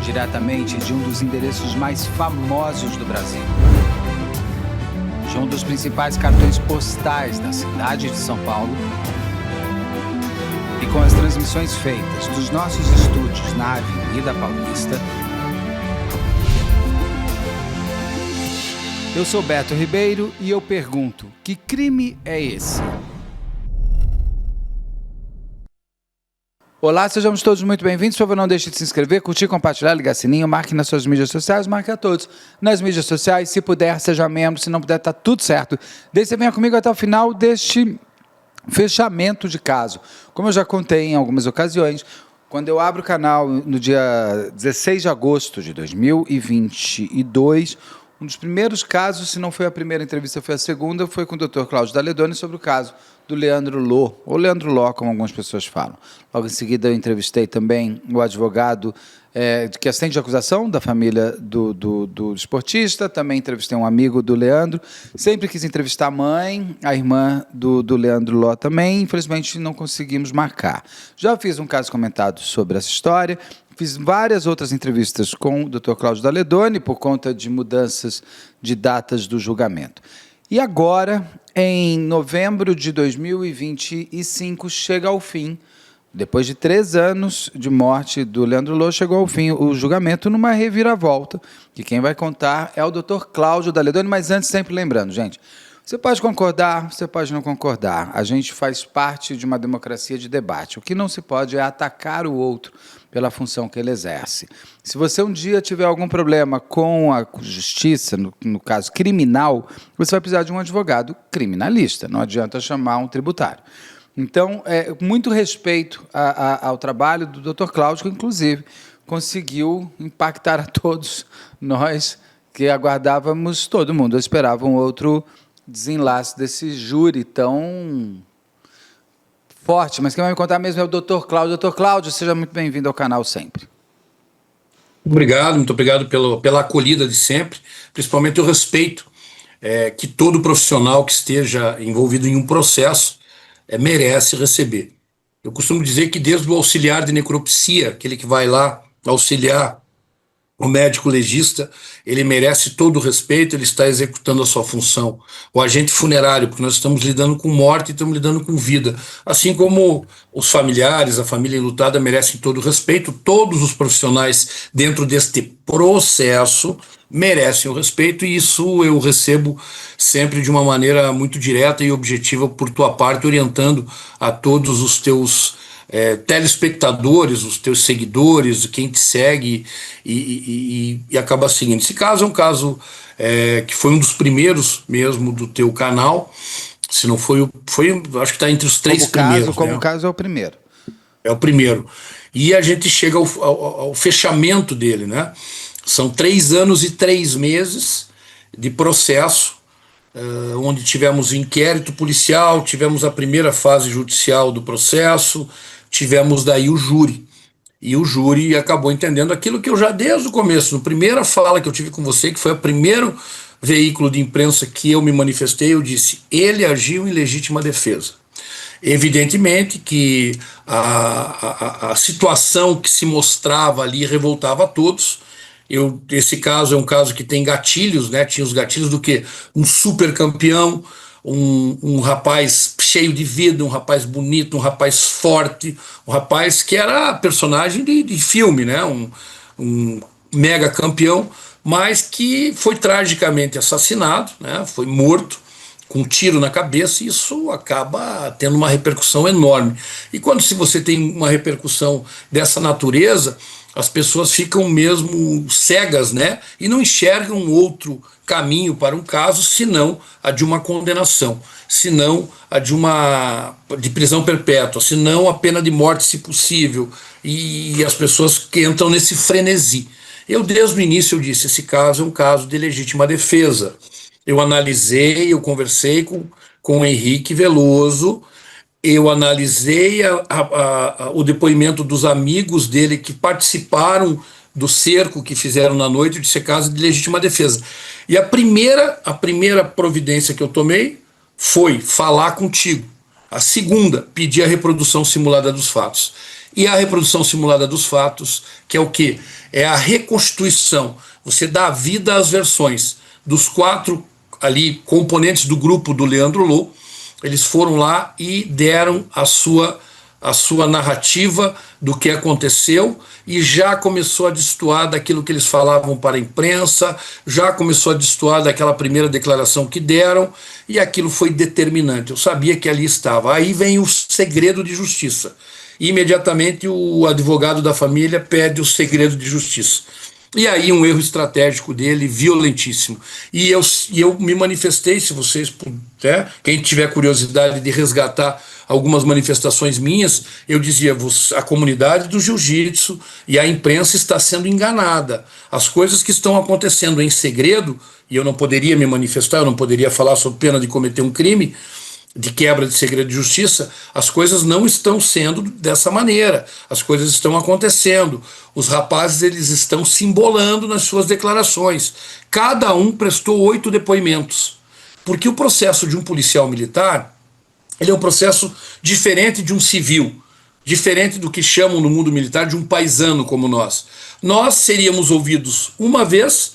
diretamente de um dos endereços mais famosos do Brasil, de um dos principais cartões postais da cidade de São Paulo, e com as transmissões feitas dos nossos estúdios na Avenida Paulista. Eu sou Beto Ribeiro e eu pergunto, que crime é esse? Olá, sejamos todos muito bem-vindos. Por favor, não deixe de se inscrever, curtir, compartilhar, ligar sininho, marque nas suas mídias sociais, marque a todos nas mídias sociais. Se puder, seja membro, se não puder, tá tudo certo. Desde você venha comigo até o final deste fechamento de caso. Como eu já contei em algumas ocasiões, quando eu abro o canal no dia 16 de agosto de 2022, um dos primeiros casos, se não foi a primeira entrevista, foi a segunda, foi com o Dr. Cláudio Daledoni sobre o caso do Leandro Lô, ou Leandro Ló, como algumas pessoas falam. Logo em seguida eu entrevistei também o advogado que assiste a acusação da família do esportista, também entrevistei um amigo do Leandro, sempre quis entrevistar a mãe, a irmã do Leandro Ló também, infelizmente não conseguimos marcar. Já fiz um caso comentado sobre essa história, fiz várias outras entrevistas com o Dr. Cláudio Daledoni por conta de mudanças de datas do julgamento. E agora, em novembro de 2025, chega ao fim, depois de 3 anos de morte do Leandro Lô, chegou ao fim o julgamento numa reviravolta, que quem vai contar é o Dr. Cláudio Daledoni, mas antes sempre lembrando, gente, você pode concordar, você pode não concordar, a gente faz parte de uma democracia de debate, o que não se pode é atacar o outro pela função que ele exerce. Se você um dia tiver algum problema com a justiça, no caso criminal, você vai precisar de um advogado criminalista, não adianta chamar um tributário. Então, muito respeito ao trabalho do Dr. Cláudio, que inclusive conseguiu impactar a todos nós que aguardávamos, todo mundo esperava um outro desenlace desse júri tão forte, mas quem vai me contar mesmo é o Dr. Cláudio. Dr. Cláudio, seja muito bem-vindo ao canal sempre. Obrigado, muito obrigado pela acolhida de sempre, principalmente o respeito que todo profissional que esteja envolvido em um processo merece receber. Eu costumo dizer que desde o auxiliar de necropsia, aquele que vai lá auxiliar o médico legista, ele merece todo o respeito, ele está executando a sua função. O agente funerário, porque nós estamos lidando com morte e estamos lidando com vida. Assim como os familiares, a família enlutada merecem todo o respeito, todos os profissionais dentro deste processo merecem o respeito, e isso eu recebo sempre de uma maneira muito direta e objetiva por tua parte, orientando a todos os teus telespectadores, os teus seguidores, quem te segue e acaba seguindo. Esse caso é um caso que foi um dos primeiros mesmo do teu canal, se não foi, acho que está entre os 3 primeiros. Como caso é o primeiro. É o primeiro. E a gente chega ao fechamento dele, né? São 3 anos e 3 meses de processo, onde tivemos inquérito policial, tivemos a primeira fase judicial do processo, tivemos daí o júri. E o júri acabou entendendo aquilo que eu já desde o começo, na primeira fala que eu tive com você, que foi o primeiro veículo de imprensa que eu me manifestei, eu disse, ele agiu em legítima defesa. Evidentemente que a situação que se mostrava ali revoltava a todos. Esse caso é um caso que tem gatilhos, né? Tinha os gatilhos do que? Um super campeão, um rapaz cheio de vida, um rapaz bonito, um rapaz forte, um rapaz que era personagem de filme, né? Um mega campeão, mas que foi tragicamente assassinado, né? Foi morto com um tiro na cabeça, e isso acaba tendo uma repercussão enorme. E quando você tem uma repercussão dessa natureza, as pessoas ficam mesmo cegas, né? E não enxergam outro caminho para um caso, senão a de uma condenação, senão a de prisão perpétua, senão a pena de morte, se possível, e as pessoas que entram nesse frenesi. Eu, desde o início, eu disse, esse caso é um caso de legítima defesa. Eu analisei, eu conversei com o Henrique Veloso, eu analisei o depoimento dos amigos dele que participaram do cerco que fizeram na noite, de ser caso de legítima defesa. E a primeira providência que eu tomei foi falar contigo. A segunda, pedir a reprodução simulada dos fatos. e a reprodução simulada dos fatos, que é o quê? É a reconstituição. Você dá vida às versões dos 4 ali componentes do grupo do Leandro Lô. Eles foram lá e deram a sua narrativa do que aconteceu e já começou a destoar daquilo que eles falavam para a imprensa, já começou a destoar daquela primeira declaração que deram, e aquilo foi determinante. Eu sabia que ali estava. Aí vem o segredo de justiça. Imediatamente o advogado da família pede o segredo de justiça. E aí um erro estratégico dele, violentíssimo. E eu me manifestei, se vocês puderem, quem tiver curiosidade de resgatar algumas manifestações minhas, eu dizia, a comunidade do jiu-jitsu e a imprensa está sendo enganada. As coisas que estão acontecendo em segredo, e eu não poderia me manifestar, eu não poderia falar sob pena de cometer um crime, de quebra de segredo de justiça, as coisas não estão sendo dessa maneira, as coisas estão acontecendo, os rapazes eles estão se embolando nas suas declarações, cada um prestou 8 depoimentos, porque o processo de um policial militar, ele é um processo diferente de um civil, diferente do que chamam no mundo militar de um paisano como nós. Nós seríamos ouvidos uma vez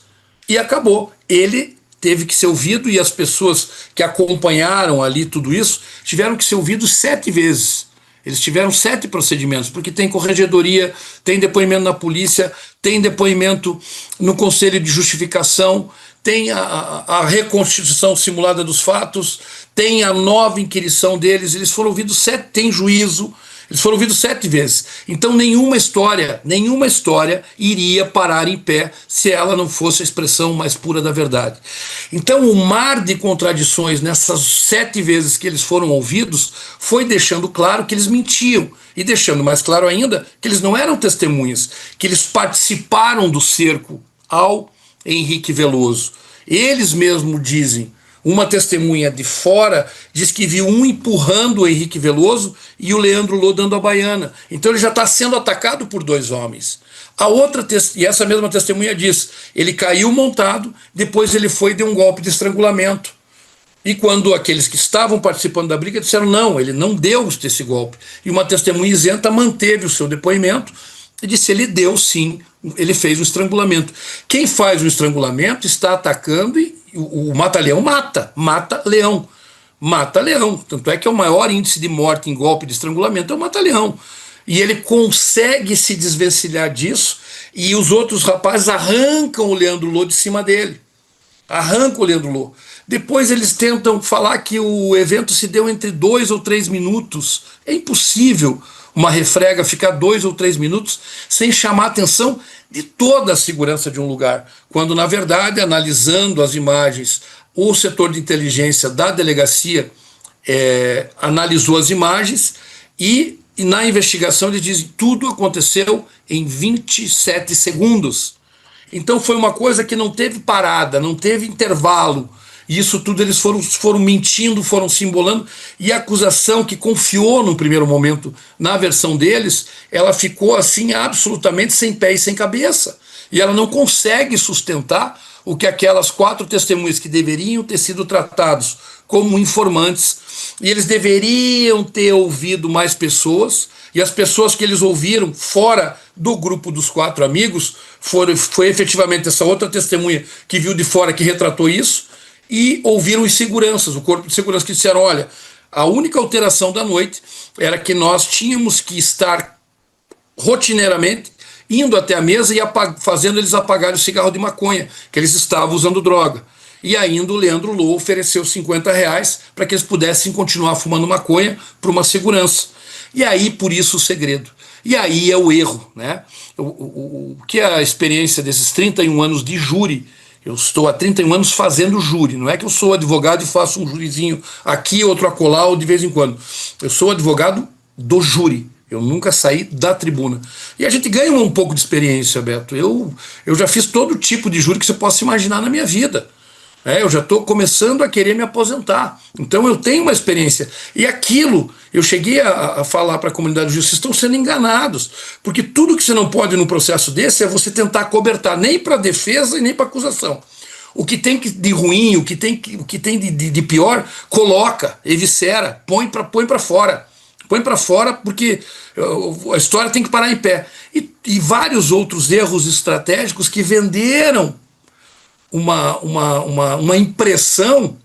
e acabou, ele teve que ser ouvido e as pessoas que acompanharam ali tudo isso tiveram que ser ouvidos 7 vezes. Eles tiveram 7 procedimentos, porque tem corregedoria, tem depoimento na polícia, tem depoimento no conselho de justificação, tem a reconstituição simulada dos fatos, tem a nova inquirição deles, eles foram ouvidos 7, tem juízo, eles foram ouvidos 7 vezes. Então nenhuma história iria parar em pé se ela não fosse a expressão mais pura da verdade. Então o mar de contradições nessas 7 vezes que eles foram ouvidos foi deixando claro que eles mentiam e deixando mais claro ainda que eles não eram testemunhas, que eles participaram do cerco ao Henrique Veloso. Eles mesmos dizem. Uma testemunha de fora diz que viu um empurrando o Henrique Veloso e o Leandro Lô dando a baiana. Então ele já está sendo atacado por 2 homens. E essa mesma testemunha diz, ele caiu montado, depois ele foi e deu um golpe de estrangulamento. E quando aqueles que estavam participando da briga disseram não, ele não deu esse golpe. E uma testemunha isenta manteve o seu depoimento e disse, ele deu sim, ele fez o estrangulamento. Quem faz o estrangulamento está atacando e o mata-leão mata-leão. Mata-leão. Tanto é que é o maior índice de morte em golpe de estrangulamento é o mata-leão. E ele consegue se desvencilhar disso e os outros rapazes arrancam o Leandro Lô de cima dele. Arrancam o Leandro Lô. Depois eles tentam falar que o evento se deu entre 2 ou 3 minutos. É impossível uma refrega ficar 2 ou 3 minutos sem chamar a atenção de toda a segurança de um lugar, quando na verdade, analisando as imagens, o setor de inteligência da delegacia analisou as imagens e na investigação eles dizem que tudo aconteceu em 27 segundos. Então foi uma coisa que não teve parada, não teve intervalo. E isso tudo eles foram mentindo, foram se embolando, e a acusação que confiou no primeiro momento na versão deles, ela ficou assim absolutamente sem pé e sem cabeça. E ela não consegue sustentar o que aquelas 4 testemunhas que deveriam ter sido tratados como informantes, e eles deveriam ter ouvido mais pessoas, e as pessoas que eles ouviram fora do grupo dos 4 amigos, foi efetivamente essa outra testemunha que viu de fora que retratou isso, e ouviram os seguranças, o corpo de segurança, que disseram, olha, a única alteração da noite era que nós tínhamos que estar rotineiramente indo até a mesa e fazendo eles apagarem o cigarro de maconha, que eles estavam usando droga. E ainda o Leandro Lô ofereceu R$50 para que eles pudessem continuar fumando maconha para uma segurança. E aí, por isso, o segredo. E aí é o erro, né? O que é a experiência desses 31 anos de júri? Eu estou há 31 anos fazendo júri, não é que eu sou advogado e faço um jurizinho aqui, outro acolá, ou de vez em quando. Eu sou advogado do júri, eu nunca saí da tribuna. E a gente ganha um pouco de experiência, Beto. Eu já fiz todo tipo de júri que você possa imaginar na minha vida. Eu já estou começando a querer me aposentar. Então eu tenho uma experiência. E aquilo, eu cheguei a falar para a comunidade do justiça, vocês estão sendo enganados. Porque tudo que você não pode num processo desse é você tentar cobertar, nem para defesa e nem para acusação. O que tem de ruim, o que tem de pior, coloca, eviscera, põe para fora. põe para fora porque a história tem que parar em pé. E vários outros erros estratégicos que venderam uma impressão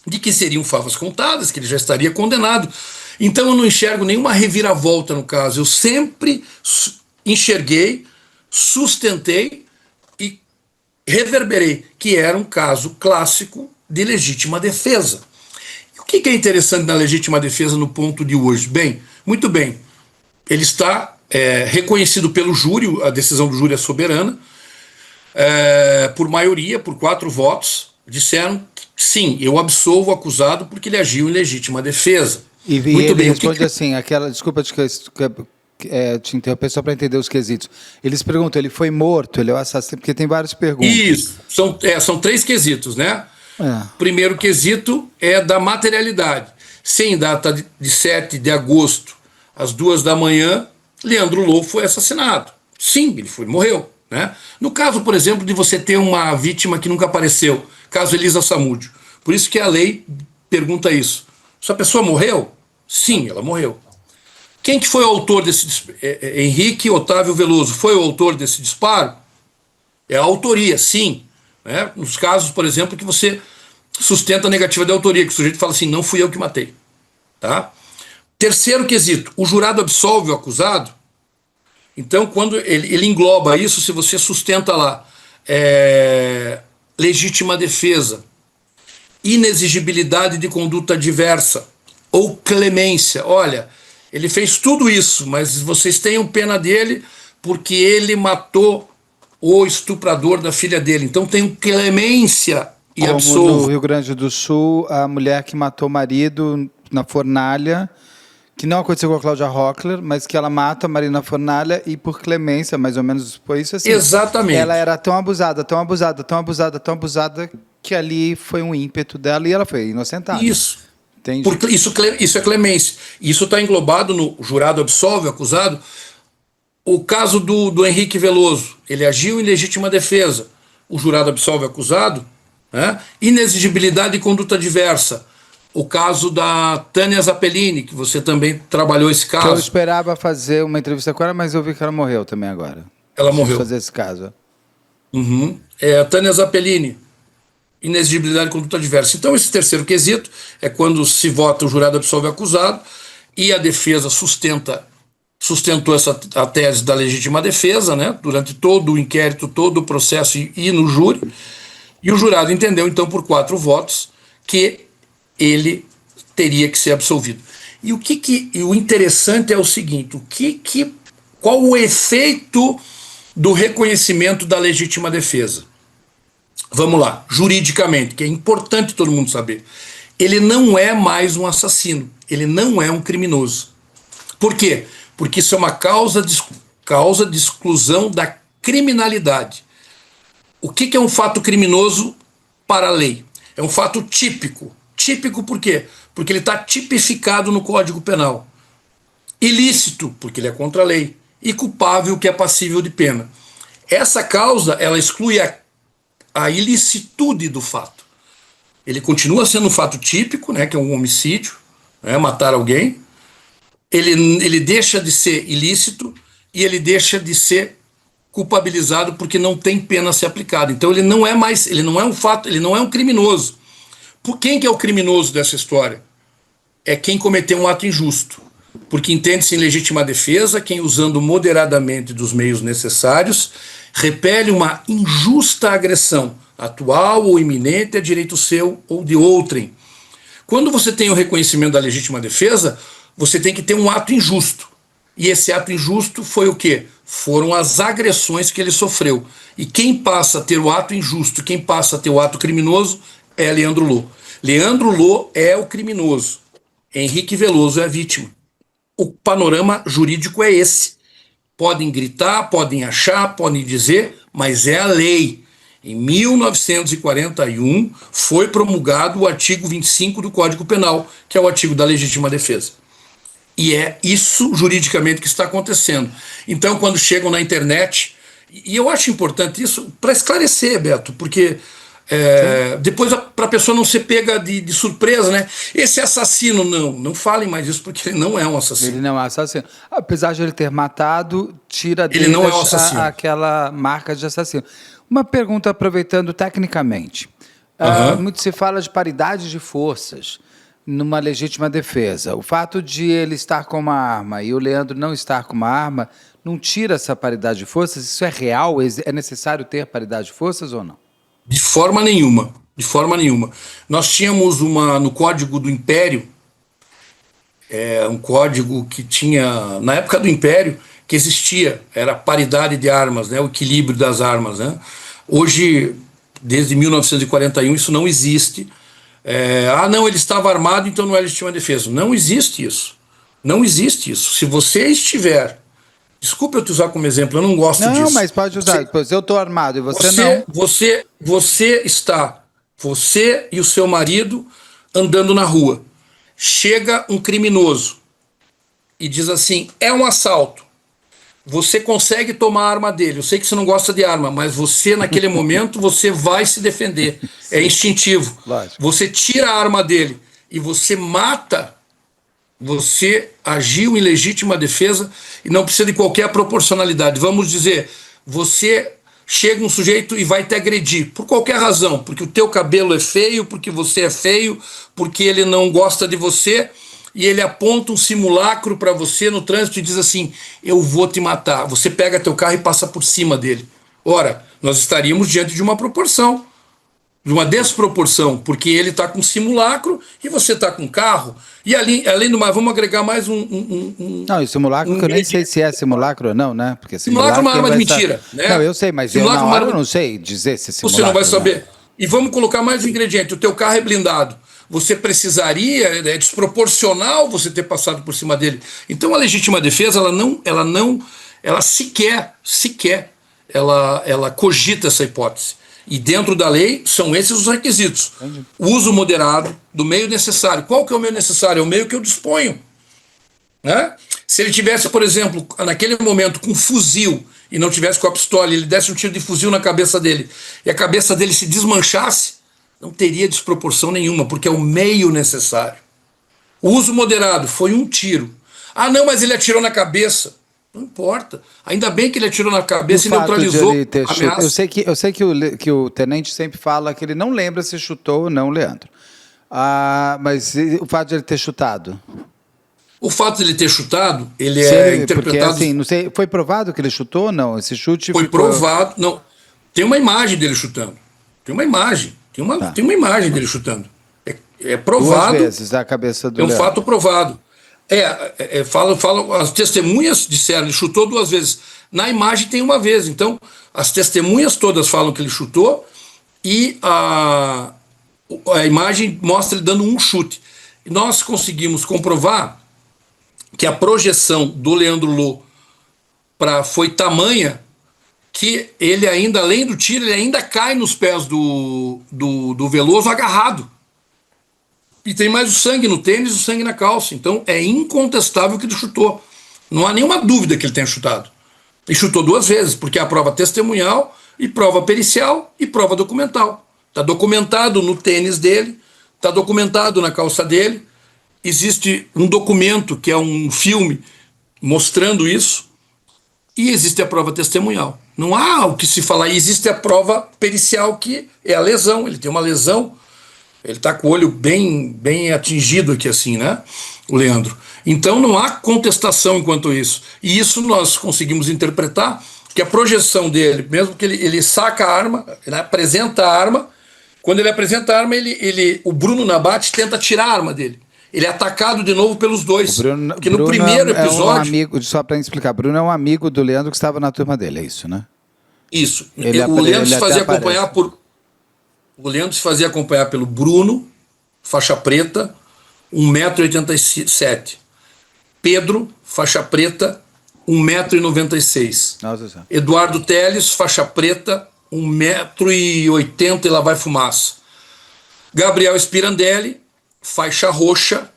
de que seriam favas contadas, que ele já estaria condenado. Então eu não enxergo nenhuma reviravolta no caso. Eu sempre enxerguei, sustentei e reverberei que era um caso clássico de legítima defesa. E o que é interessante na legítima defesa no ponto de hoje? Bem, muito bem, ele está reconhecido pelo júri, a decisão do júri é soberana, por maioria, por 4 votos, disseram que sim, eu absolvo o acusado porque ele agiu em legítima defesa. E muito ele bem, responde assim, desculpa te interromper só para entender os quesitos. Eles perguntam, ele foi morto, ele é o assassino, porque tem várias perguntas. Isso, são 3 quesitos, né? Primeiro quesito é da materialidade. Se em data de 7 de agosto, às 2 da manhã, Leandro Lô foi assassinado. Sim, ele morreu. Né? No caso, por exemplo, de você ter uma vítima que nunca apareceu, caso Elisa Samúdio. Por isso que a lei pergunta isso. Essa pessoa morreu? Sim, ela morreu. Quem que foi o autor desse Henrique Otávio Veloso foi o autor desse disparo? É a autoria, sim. Né? Nos casos, por exemplo, que você sustenta a negativa de autoria, que o sujeito fala assim, não fui eu que matei. Tá? Terceiro quesito, o jurado absolve o acusado. Então, quando ele engloba isso, se você sustenta lá legítima defesa, inexigibilidade de conduta adversa ou clemência, olha, ele fez tudo isso, mas vocês tenham pena dele porque ele matou o estuprador da filha dele. Então tem clemência e absolvo. Como no Rio Grande do Sul, a mulher que matou o marido na fornalha, que não aconteceu com a Cláudia Rockler, mas que ela mata a marido na fornalha e por clemência, mais ou menos foi isso assim. Exatamente. Ela era tão abusada, tão abusada, tão abusada, tão abusada, que ali foi um ímpeto dela e ela foi inocentada. Isso. Porque isso é clemência. Isso está englobado no jurado absolve o acusado. O caso do Henrique Veloso, ele agiu em legítima defesa. O jurado absolve o acusado. Né? Inexigibilidade e conduta adversa. O caso da Tânia Zappellini, que você também trabalhou esse caso. Eu esperava fazer uma entrevista com ela, mas eu vi que ela morreu também agora. Ela morreu. Fazer esse caso. Uhum. A Tânia Zappellini. Inexigibilidade e conduta adversa. Então, esse terceiro quesito é quando se vota o jurado absolve o acusado e a defesa sustentou a tese da legítima defesa, né, durante todo o inquérito, todo o processo e no júri, e o jurado entendeu, então, por 4 votos, que ele teria que ser absolvido. E o interessante é o seguinte, qual o efeito do reconhecimento da legítima defesa? Vamos lá, juridicamente, que é importante todo mundo saber. Ele não é mais um assassino, ele não é um criminoso. Por quê? Porque isso é uma causa de exclusão da criminalidade. O que é um fato criminoso para a lei? É um fato típico. Típico por quê? Porque ele está tipificado no Código Penal. Ilícito, porque ele é contra a lei. E culpável, que é passível de pena. Essa causa, ela exclui a ilicitude do fato. Ele continua sendo um fato típico, né, que é um homicídio, né, matar alguém. Ele deixa de ser ilícito e ele deixa de ser culpabilizado porque não tem pena a ser aplicada. Então ele não é um fato, ele não é um criminoso. Por quem que é o criminoso dessa história? É quem cometeu um ato injusto. Porque entende-se em legítima defesa quem, usando moderadamente dos meios necessários, repele uma injusta agressão, atual ou iminente, a direito seu ou de outrem. Quando você tem o reconhecimento da legítima defesa, você tem que ter um ato injusto. E esse ato injusto foi o quê? Foram as agressões que ele sofreu. E quem passa a ter o ato injusto, quem passa a ter o ato criminoso, é Leandro Lô. Leandro Lô é o criminoso. Henrique Veloso é a vítima. O panorama jurídico é esse. Podem gritar, podem achar, podem dizer, mas é a lei. Em 1941 foi promulgado o artigo 25 do Código Penal, que é o artigo da legítima defesa. E é isso juridicamente que está acontecendo. Então, quando chegam na internet, e eu acho importante isso para esclarecer, Beto, porque Depois, para a pessoa não ser pega de surpresa, né? Esse assassino, não falem mais isso, porque ele não é um assassino. Ele não é assassino. Apesar de ele ter matado, tira Ele dele não é um assassino. aquela marca de assassino. Uma pergunta, aproveitando tecnicamente. Muito se fala de paridade de forças numa legítima defesa. O fato de ele estar com uma arma e o Leandro não estar com uma arma não tira essa paridade de forças? Isso é real? É necessário ter paridade de forças ou não? De forma nenhuma. De forma nenhuma. Nós tínhamos no Código do Império, um código que tinha, na época do Império, que existia, era a paridade de armas, né, o equilíbrio das armas. Né? Hoje, desde 1941, isso não existe. Não, ele estava armado, então não é legítima defesa. Não existe isso. Não existe isso. Se você estiver... Desculpa eu te usar como exemplo, eu não gosto disso. Não, mas pode usar. Eu estou armado e você não. Você e o seu marido andando na rua. Chega um criminoso e diz assim, é um assalto. Você consegue tomar a arma dele. Eu sei que você não gosta de arma, mas você, naquele momento, você vai se defender. É instintivo. Lógico. Você tira a arma dele e você mata, você agiu em legítima defesa e não precisa de qualquer proporcionalidade. Vamos dizer, você chega um sujeito e vai te agredir, por qualquer razão, porque o teu cabelo é feio, porque você é feio, porque ele não gosta de você, e ele aponta um simulacro para você no trânsito e diz assim, eu vou te matar. Você pega teu carro e passa por cima dele. Ora, nós estaríamos diante de uma proporção, de uma desproporção, porque ele está com simulacro e você está com carro. E além do mais, vamos agregar mais Não, e simulacro, que eu nem sei se é simulacro ou não, né? Porque simulacro é uma arma de mentira. Né? Não, eu sei, mas eu na hora eu não sei dizer se é simulacro. Você não vai saber. Né? E vamos colocar mais um ingrediente. O teu carro é blindado. Você precisaria, é desproporcional você ter passado por cima dele. Então a legítima defesa, ela sequer, ela cogita essa hipótese. E dentro da lei são esses os requisitos. Entendi. O uso moderado do meio necessário. Qual que é o meio necessário? É o meio que eu disponho. Né? Se ele tivesse, por exemplo, naquele momento com um fuzil e não tivesse com a pistola, ele desse um tiro de fuzil na cabeça dele e a cabeça dele se desmanchasse, não teria desproporção nenhuma, porque é o meio necessário. O uso moderado foi um tiro. Ah, não, mas ele atirou na cabeça. Não importa. Ainda bem que ele atirou na cabeça e neutralizou a ameaça. Eu sei que o tenente sempre fala que ele não lembra se chutou ou não, Leandro. Mas o fato de ele ter chutado? O fato de ele ter chutado, ele é interpretado... Porque, assim, não sei, foi provado que ele chutou ou não? Esse chute foi provado. Não. Tem uma imagem dele chutando. Tem uma imagem. Tem uma imagem dele chutando. É provado. 2 vezes a cabeça do Leandro. Fato provado. As testemunhas disseram, ele chutou 2 vezes. Na imagem tem 1 vez. Então, as testemunhas todas falam que ele chutou e a imagem mostra ele dando um chute. E nós conseguimos comprovar que a projeção do Leandro Lô foi tamanha que ele ainda, além do tiro, ele ainda cai nos pés do Veloso agarrado. E tem mais o sangue no tênis e o sangue na calça. Então é incontestável que ele chutou. Não há nenhuma dúvida que ele tenha chutado. E chutou 2 vezes, porque há prova testemunhal, e prova pericial, e prova documental. Está documentado no tênis dele, está documentado na calça dele. Existe um documento, que é um filme, mostrando isso. E existe a prova testemunhal. Não há o que se falar. E existe a prova pericial, que é a lesão. Ele tem uma lesão. Ele está com o olho bem atingido aqui assim, né, o Leandro. Então não há contestação enquanto isso. E isso nós conseguimos interpretar, que a projeção dele, mesmo que ele saca a arma, ele apresenta a arma, quando ele apresenta a arma, o Bruno Nabate tenta tirar a arma dele. Ele é atacado de novo pelos dois. Porque no primeiro episódio... É um amigo, só para explicar, Bruno é um amigo do Leandro que estava na turma dele, é isso, né? Isso. O Leandro se fazia acompanhar por... O Leandro se fazia acompanhar pelo Bruno, faixa preta, 1,87 m. Pedro, faixa preta, 1,96 m. Nossa. Eduardo Teles, faixa preta, 1,80 m e lá vai fumaça. Gabriel Spirandelli, faixa roxa,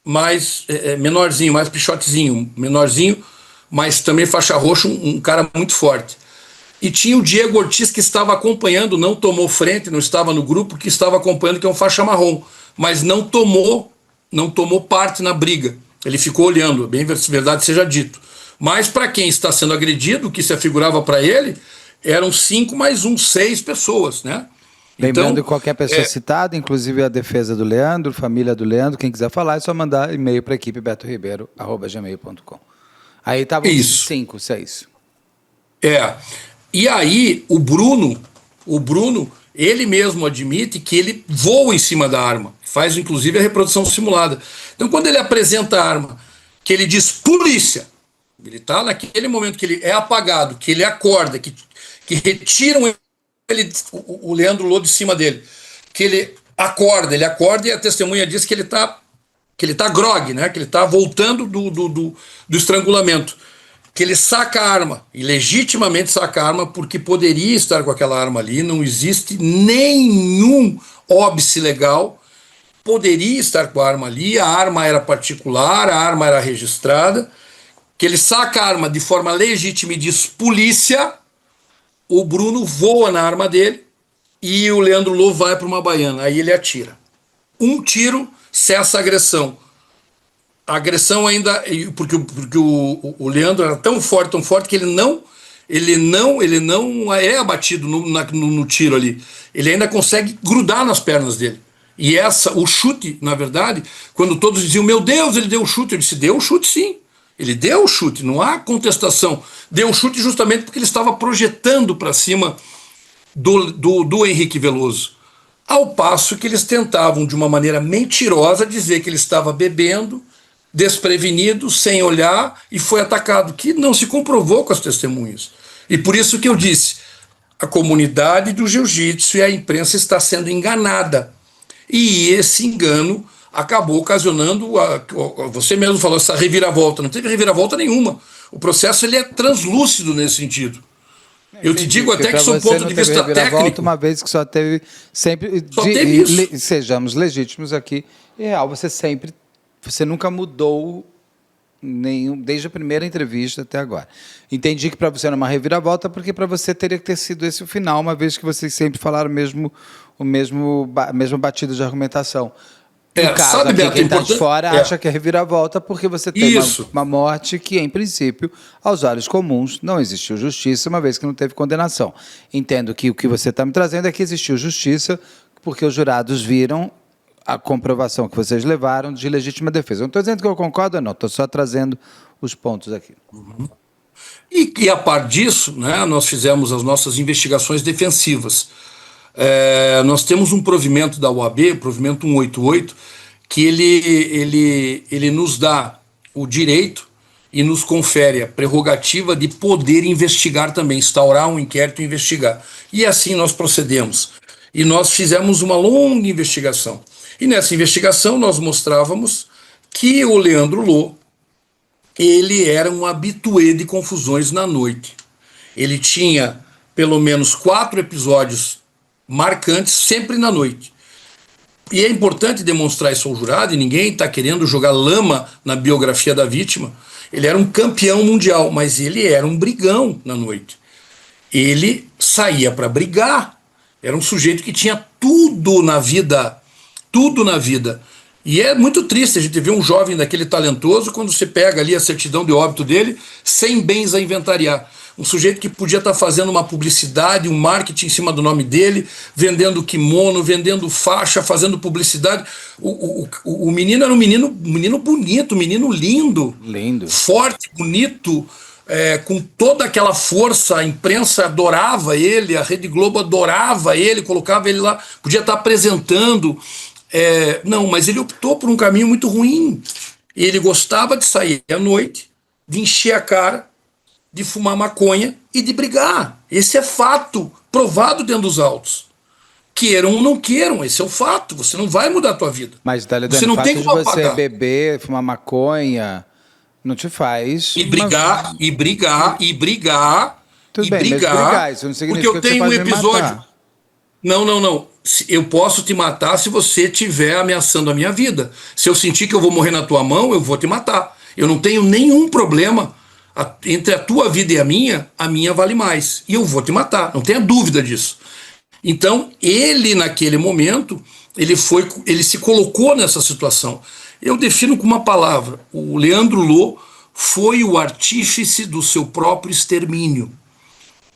mais menorzinho, mais pichotezinho, menorzinho, mas também faixa roxa, um cara muito forte. e tinha o Diego Ortiz que estava acompanhando, não tomou frente, não estava no grupo, que estava acompanhando, que é um faixa marrom, mas não tomou parte na briga. Ele ficou olhando, bem verdade seja dito. Mas para quem está sendo agredido, o que se afigurava para ele, eram 5 mais 1, 6 pessoas, né? Lembrando Então, que qualquer pessoa citada, inclusive a defesa do Leandro, família do Leandro, quem quiser falar, é só mandar e-mail para a equipe betoribeiro@gmail.com. Aí estavam isso. 5, 6. E aí o Bruno, ele mesmo admite que ele voa em cima da arma, faz inclusive a reprodução simulada. Então quando ele apresenta a arma, que ele diz polícia, ele está naquele momento que ele é apagado, que ele acorda, que retiram o Leandro Lô de cima dele, que ele acorda e a testemunha diz que ele tá grogue, né? Que ele está voltando do estrangulamento, que ele saca a arma, e legitimamente saca a arma, porque poderia estar com aquela arma ali, não existe nenhum óbice legal, poderia estar com a arma ali, a arma era particular, a arma era registrada, que ele saca a arma de forma legítima e diz polícia, o Bruno voa na arma dele e o Leandro Lô vai para uma baiana, aí ele atira. Um tiro cessa a agressão. A agressão ainda, porque o Leandro era tão forte que ele não é abatido no tiro ali. Ele ainda consegue grudar nas pernas dele. E o chute, na verdade, quando todos diziam, meu Deus, ele deu o chute, ele disse, deu o chute sim. Ele deu o chute, não há contestação. Deu o chute justamente porque ele estava projetando para cima do Henrique Veloso. Ao passo que eles tentavam, de uma maneira mentirosa, dizer que ele estava bebendo, desprevenido, sem olhar, e foi atacado, que não se comprovou com as testemunhas. E por isso que eu disse, a comunidade do jiu-jitsu e a imprensa está sendo enganada. E esse engano acabou ocasionando, você mesmo falou, essa reviravolta. Não teve reviravolta nenhuma. O processo ele é translúcido nesse sentido. Eu te digo até que, sob ponto de vista técnico, uma vez que só teve sempre. Só teve isso. Sejamos legítimos aqui. Em real, você nunca mudou desde a primeira entrevista até agora. Entendi que para você era uma reviravolta, porque para você teria que ter sido esse o final, uma vez que vocês sempre falaram a mesma batida de argumentação. No caso, sabe, aqui, Beto, quem está de fora acha que é reviravolta porque você tem uma morte que, em princípio, aos olhos comuns, não existiu justiça, uma vez que não teve condenação. Entendo que o que você está me trazendo é que existiu justiça porque os jurados viram a comprovação que vocês levaram de legítima defesa. Não estou dizendo que eu concordo, não, estou só trazendo os pontos aqui. Uhum. E a par disso, né, nós fizemos as nossas investigações defensivas. Nós temos um provimento da OAB, provimento 188, que ele nos dá o direito e nos confere a prerrogativa de poder investigar também, instaurar um inquérito e investigar. E assim nós procedemos. E nós fizemos uma longa investigação. E nessa investigação nós mostrávamos que o Leandro Lô, ele era um habitué de confusões na noite. Ele tinha pelo menos 4 episódios marcantes sempre na noite. E é importante demonstrar isso ao jurado, e ninguém está querendo jogar lama na biografia da vítima. Ele era um campeão mundial, mas ele era um brigão na noite. Ele saía para brigar. Era um sujeito que tinha tudo na vida. Tudo na vida. E é muito triste a gente ver um jovem daquele talentoso, quando você pega ali a certidão de óbito dele, sem bens a inventariar. Um sujeito que podia estar fazendo uma publicidade, um marketing em cima do nome dele, vendendo kimono, vendendo faixa, fazendo publicidade. O menino era um menino bonito, um menino lindo, forte, bonito, com toda aquela força. A imprensa adorava ele, a Rede Globo adorava ele, colocava ele lá, podia estar apresentando. Não, mas ele optou por um caminho muito ruim. Ele gostava de sair à noite, de encher a cara, de fumar maconha e de brigar. Esse é fato, provado dentro dos autos. Queiram ou não queiram, esse é o fato. Você não vai mudar a tua vida. Mas, você não tem como apagar. Você beber, fumar maconha, não te faz... E brigar, e brigar, e brigar, tudo e bem, brigar. Mas brigar, isso não significa porque eu tenho um episódio... Não. Eu posso te matar se você estiver ameaçando a minha vida. Se eu sentir que eu vou morrer na tua mão, eu vou te matar. Eu não tenho nenhum problema. Entre a tua vida e a minha vale mais. E eu vou te matar, não tenha dúvida disso. Então, ele, naquele momento, ele se colocou nessa situação. Eu defino com uma palavra: o Leandro Lô foi o artífice do seu próprio extermínio.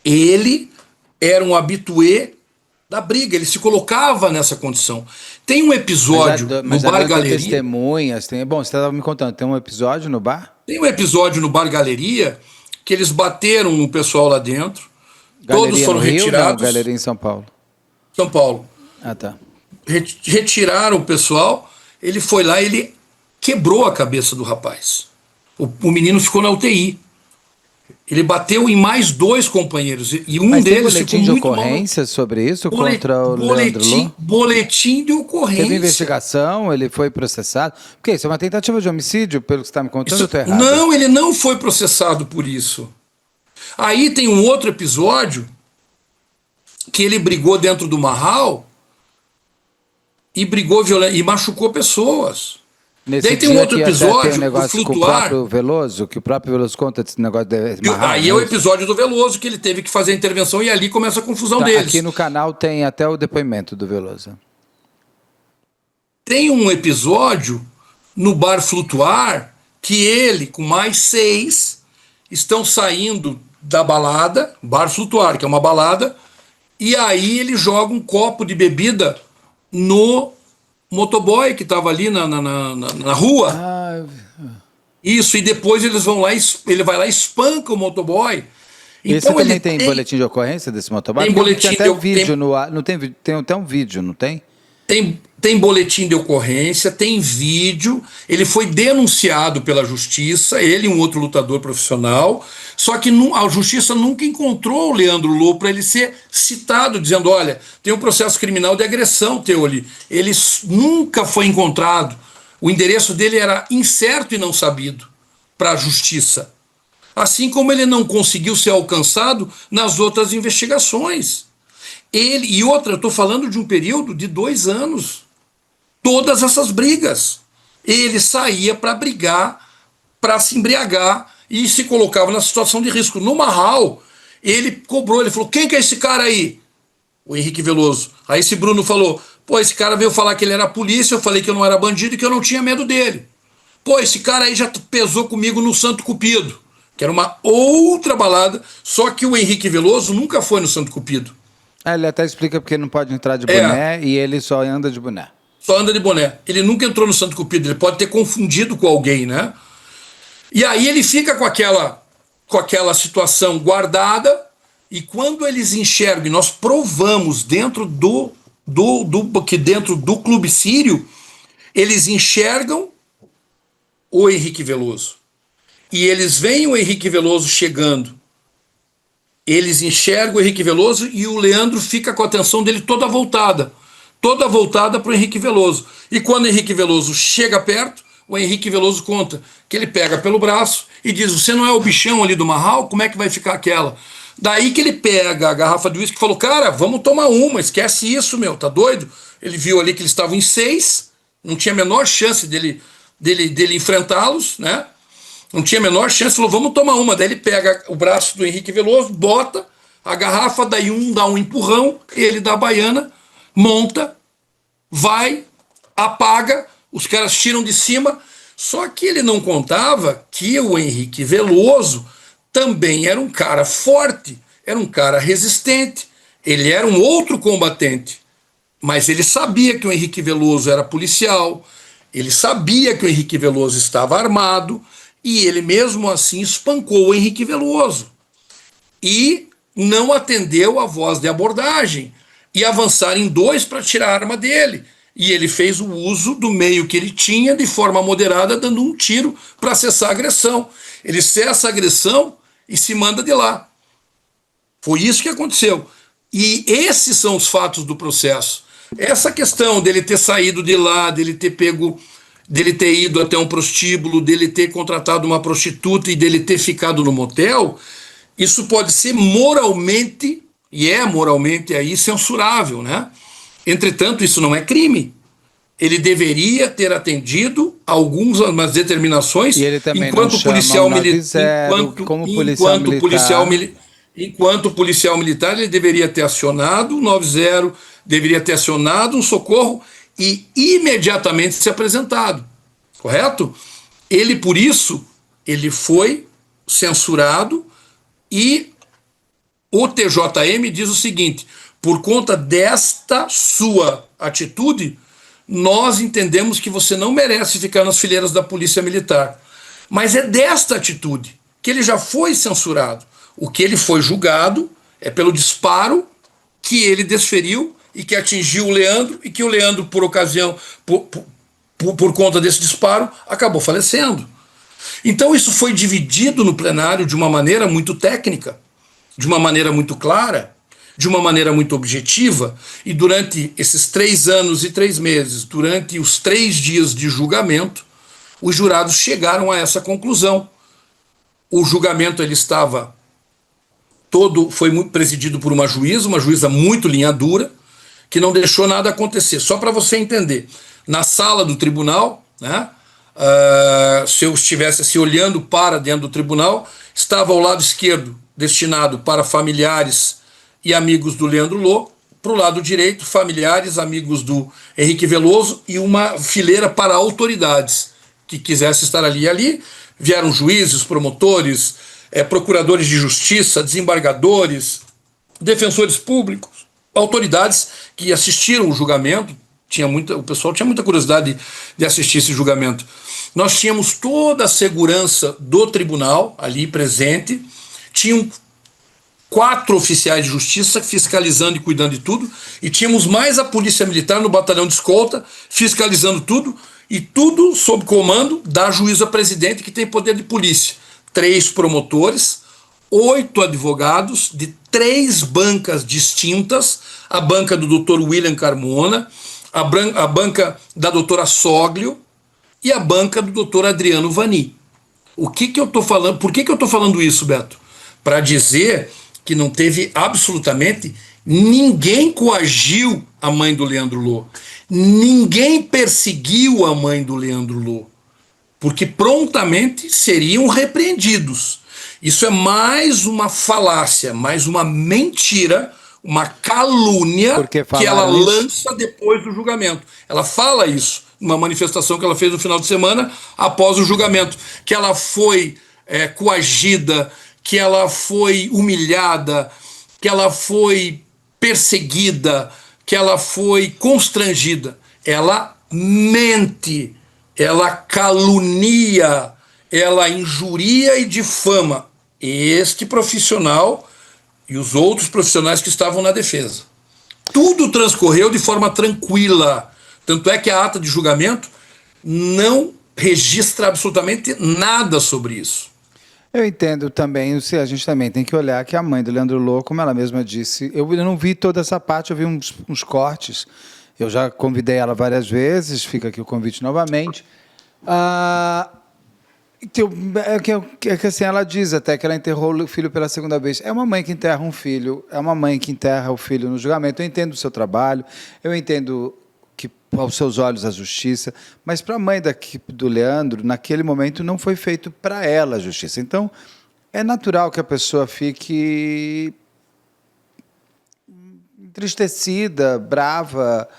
Ele era um habitué da briga, ele se colocava nessa condição. Tem um episódio no Bar Galeria. Testemunhas, bom, você estava me contando, tem um episódio no bar? Tem um episódio no Bar Galeria que eles bateram no pessoal lá dentro. Galeria todos foram no Rio, retirados. Não, Galeria em São Paulo. São Paulo. Ah, tá. Retiraram o pessoal, ele foi lá, ele quebrou a cabeça do rapaz. O menino ficou na UTI. Ele bateu em mais 2 companheiros. E um Mas deles tem ficou boletim de muito ocorrência sobre isso contra o Leandro Lô? Boletim de ocorrência. Teve investigação, ele foi processado. Porque isso é uma tentativa de homicídio, pelo que você está me contando, eu estou errado? Não, ele não foi processado por isso. Aí tem um outro episódio que ele brigou dentro do Marral e brigou e machucou pessoas. Nesse Daí tem dia um outro que episódio, até tem um negócio o com o Flutuar. próprio Veloso, que o próprio Veloso conta desse negócio de Marral. Aí é o episódio do Veloso, que ele teve que fazer a intervenção e ali começa a confusão Tá, deles. aqui no canal tem até o depoimento do Veloso. Tem um episódio no Bar Flutuar que ele, com mais 6, estão saindo da balada, Bar Flutuar, que é uma balada, e aí ele joga um copo de bebida no motoboy que estava ali na rua. Isso, e depois eles vão lá, ele vai lá e espanca o motoboy. Esse Então também tem boletim de ocorrência desse motoboy? Tem boletim tem até vídeo no ar, não tem até um vídeo, não tem? Tem boletim de ocorrência, tem vídeo, ele foi denunciado pela justiça, ele e um outro lutador profissional, só que a justiça nunca encontrou o Leandro Lô para ele ser citado, dizendo, olha, tem um processo criminal de agressão teu ali. Ele nunca foi encontrado, o endereço dele era incerto e não sabido para a justiça. Assim como ele não conseguiu ser alcançado nas outras investigações. E outra, eu estou falando de um período de 2 anos. Todas essas brigas. Ele saía para brigar, para se embriagar e se colocava na situação de risco. No Marral, ele cobrou, ele falou, quem que é esse cara aí? O Henrique Veloso. Aí esse Bruno falou, pô, esse cara veio falar que ele era polícia, eu falei que eu não era bandido e que eu não tinha medo dele. Pô, esse cara aí já pesou comigo no Santo Cupido, que era uma outra balada, só que o Henrique Veloso nunca foi no Santo Cupido. Ele até explica porque não pode entrar de boné e ele só anda de boné. Só anda de boné. Ele nunca entrou no Santo Cupido, ele pode ter confundido com alguém, né? E aí ele fica com aquela situação guardada, e quando eles enxergam, e nós provamos dentro do Clube Sírio, eles enxergam o Henrique Veloso. E eles veem o Henrique Veloso chegando. Eles enxergam o Henrique Veloso e o Leandro fica com a atenção dele toda voltada para o Henrique Veloso. E quando o Henrique Veloso chega perto, o Henrique Veloso conta que ele pega pelo braço e diz, você não é o bichão ali do Marral? Como é que vai ficar aquela? Daí que ele pega a garrafa de uísque e falou, cara, vamos tomar uma, esquece isso, meu, tá doido? Ele viu ali que eles estavam em 6, não tinha a menor chance dele enfrentá-los, né? Não tinha a menor chance, falou, vamos tomar uma. Daí ele pega o braço do Henrique Veloso, bota a garrafa, daí dá um empurrão, ele dá a baiana, monta, vai, apaga, os caras tiram de cima. Só que ele não contava que o Henrique Veloso também era um cara forte, era um cara resistente, ele era um outro combatente. Mas ele sabia que o Henrique Veloso era policial, ele sabia que o Henrique Veloso estava armado, e ele mesmo assim espancou o Henrique Veloso. E não atendeu a voz de abordagem. E avançaram em 2 para tirar a arma dele. E ele fez o uso do meio que ele tinha de forma moderada, dando um tiro para cessar a agressão. Ele cessa a agressão e se manda de lá. Foi isso que aconteceu. E esses são os fatos do processo. Essa questão dele ter saído de lá, dele ter ido até um prostíbulo, dele ter contratado uma prostituta e dele ter ficado no motel, isso pode ser moralmente, e é moralmente aí censurável, né? Entretanto, isso não é crime. ele deveria ter atendido algumas determinações E ele também não enquanto chama policial o militar, 90 como policial militar. enquanto policial militar, ele deveria ter acionado o 90, deveria ter acionado um socorro e imediatamente se apresentado, correto? Ele, por isso, ele foi censurado e o TJM diz o seguinte: por conta desta sua atitude, nós entendemos que você não merece ficar nas fileiras da Polícia Militar. Mas é desta atitude que ele já foi censurado. O que ele foi julgado é pelo disparo que ele desferiu e que atingiu o Leandro, e que o Leandro, por ocasião, por conta desse disparo, acabou falecendo. Então isso foi dividido no plenário de uma maneira muito técnica, de uma maneira muito clara, de uma maneira muito objetiva, e durante esses 3 anos e 3 meses, durante os 3 dias de julgamento, os jurados chegaram a essa conclusão. O julgamento ele estava todo, foi presidido por uma juíza muito linha dura, que não deixou nada acontecer. Só para você entender, na sala do tribunal, né, se eu estivesse assim, olhando para dentro do tribunal, estava ao lado esquerdo destinado para familiares e amigos do Leandro Lô, para o lado direito, familiares, amigos do Henrique Veloso, e uma fileira para autoridades que quisessem estar ali. E ali vieram juízes, promotores, procuradores de justiça, desembargadores, defensores públicos, autoridades que assistiram o julgamento. O pessoal tinha muita curiosidade de assistir esse julgamento. Nós tínhamos toda a segurança do tribunal ali presente, tinham 4 oficiais de justiça fiscalizando e cuidando de tudo, e tínhamos mais a polícia militar no batalhão de escolta fiscalizando tudo, e tudo sob comando da juíza presidente, que tem poder de polícia. 3 promotores, 8 advogados de 3 bancas distintas: a banca do Dr. William Carmona, a banca da doutora Soglio e a banca do Dr. Adriano Vani. O que eu estou falando? Por que eu estou falando isso, Beto? Para dizer que não teve absolutamente ninguém coagiu a mãe do Leandro Lô, ninguém perseguiu a mãe do Leandro Lô, porque prontamente seriam repreendidos. Isso é mais uma falácia, mais uma mentira, uma calúnia que ela lança depois do julgamento. Ela fala isso numa manifestação que ela fez no final de semana após o julgamento, que ela foi coagida, que ela foi humilhada, que ela foi perseguida, que ela foi constrangida. Ela mente, ela calunia, ela injuria e difama este profissional e os outros profissionais que estavam na defesa. Tudo transcorreu de forma tranquila. Tanto é que a ata de julgamento não registra absolutamente nada sobre isso. Eu entendo também, a gente também tem que olhar que a mãe do Leandro Lô, como ela mesma disse, eu não vi toda essa parte, eu vi uns cortes, eu já convidei ela várias vezes, fica aqui o convite novamente. Que assim, ela diz até que ela enterrou o filho pela 2ª vez. É uma mãe que enterra um filho, é uma mãe que enterra o filho no julgamento. Eu entendo o seu trabalho, eu entendo que aos seus olhos a justiça, mas para a mãe do Leandro, naquele momento não foi feito para ela a justiça. Então, é natural que a pessoa fique entristecida, brava,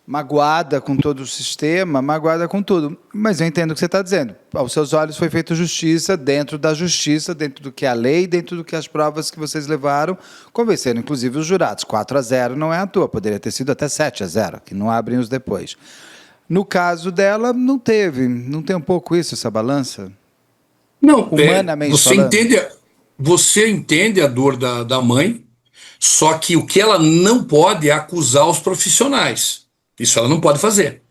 magoada com todo o sistema, magoada com tudo. Mas eu entendo o que você está dizendo. Aos seus olhos foi feita justiça, dentro da justiça, dentro do que é a lei, dentro do que as provas que vocês levaram, convenceram inclusive os jurados. 4-0 não é à toa, poderia ter sido até 7-0, que não abrem os depois. No caso dela, não teve. Não tem um pouco isso, essa balança? Não, humanamente você entende a dor da mãe, só que o que ela não pode é acusar os profissionais. Isso ela não pode fazer.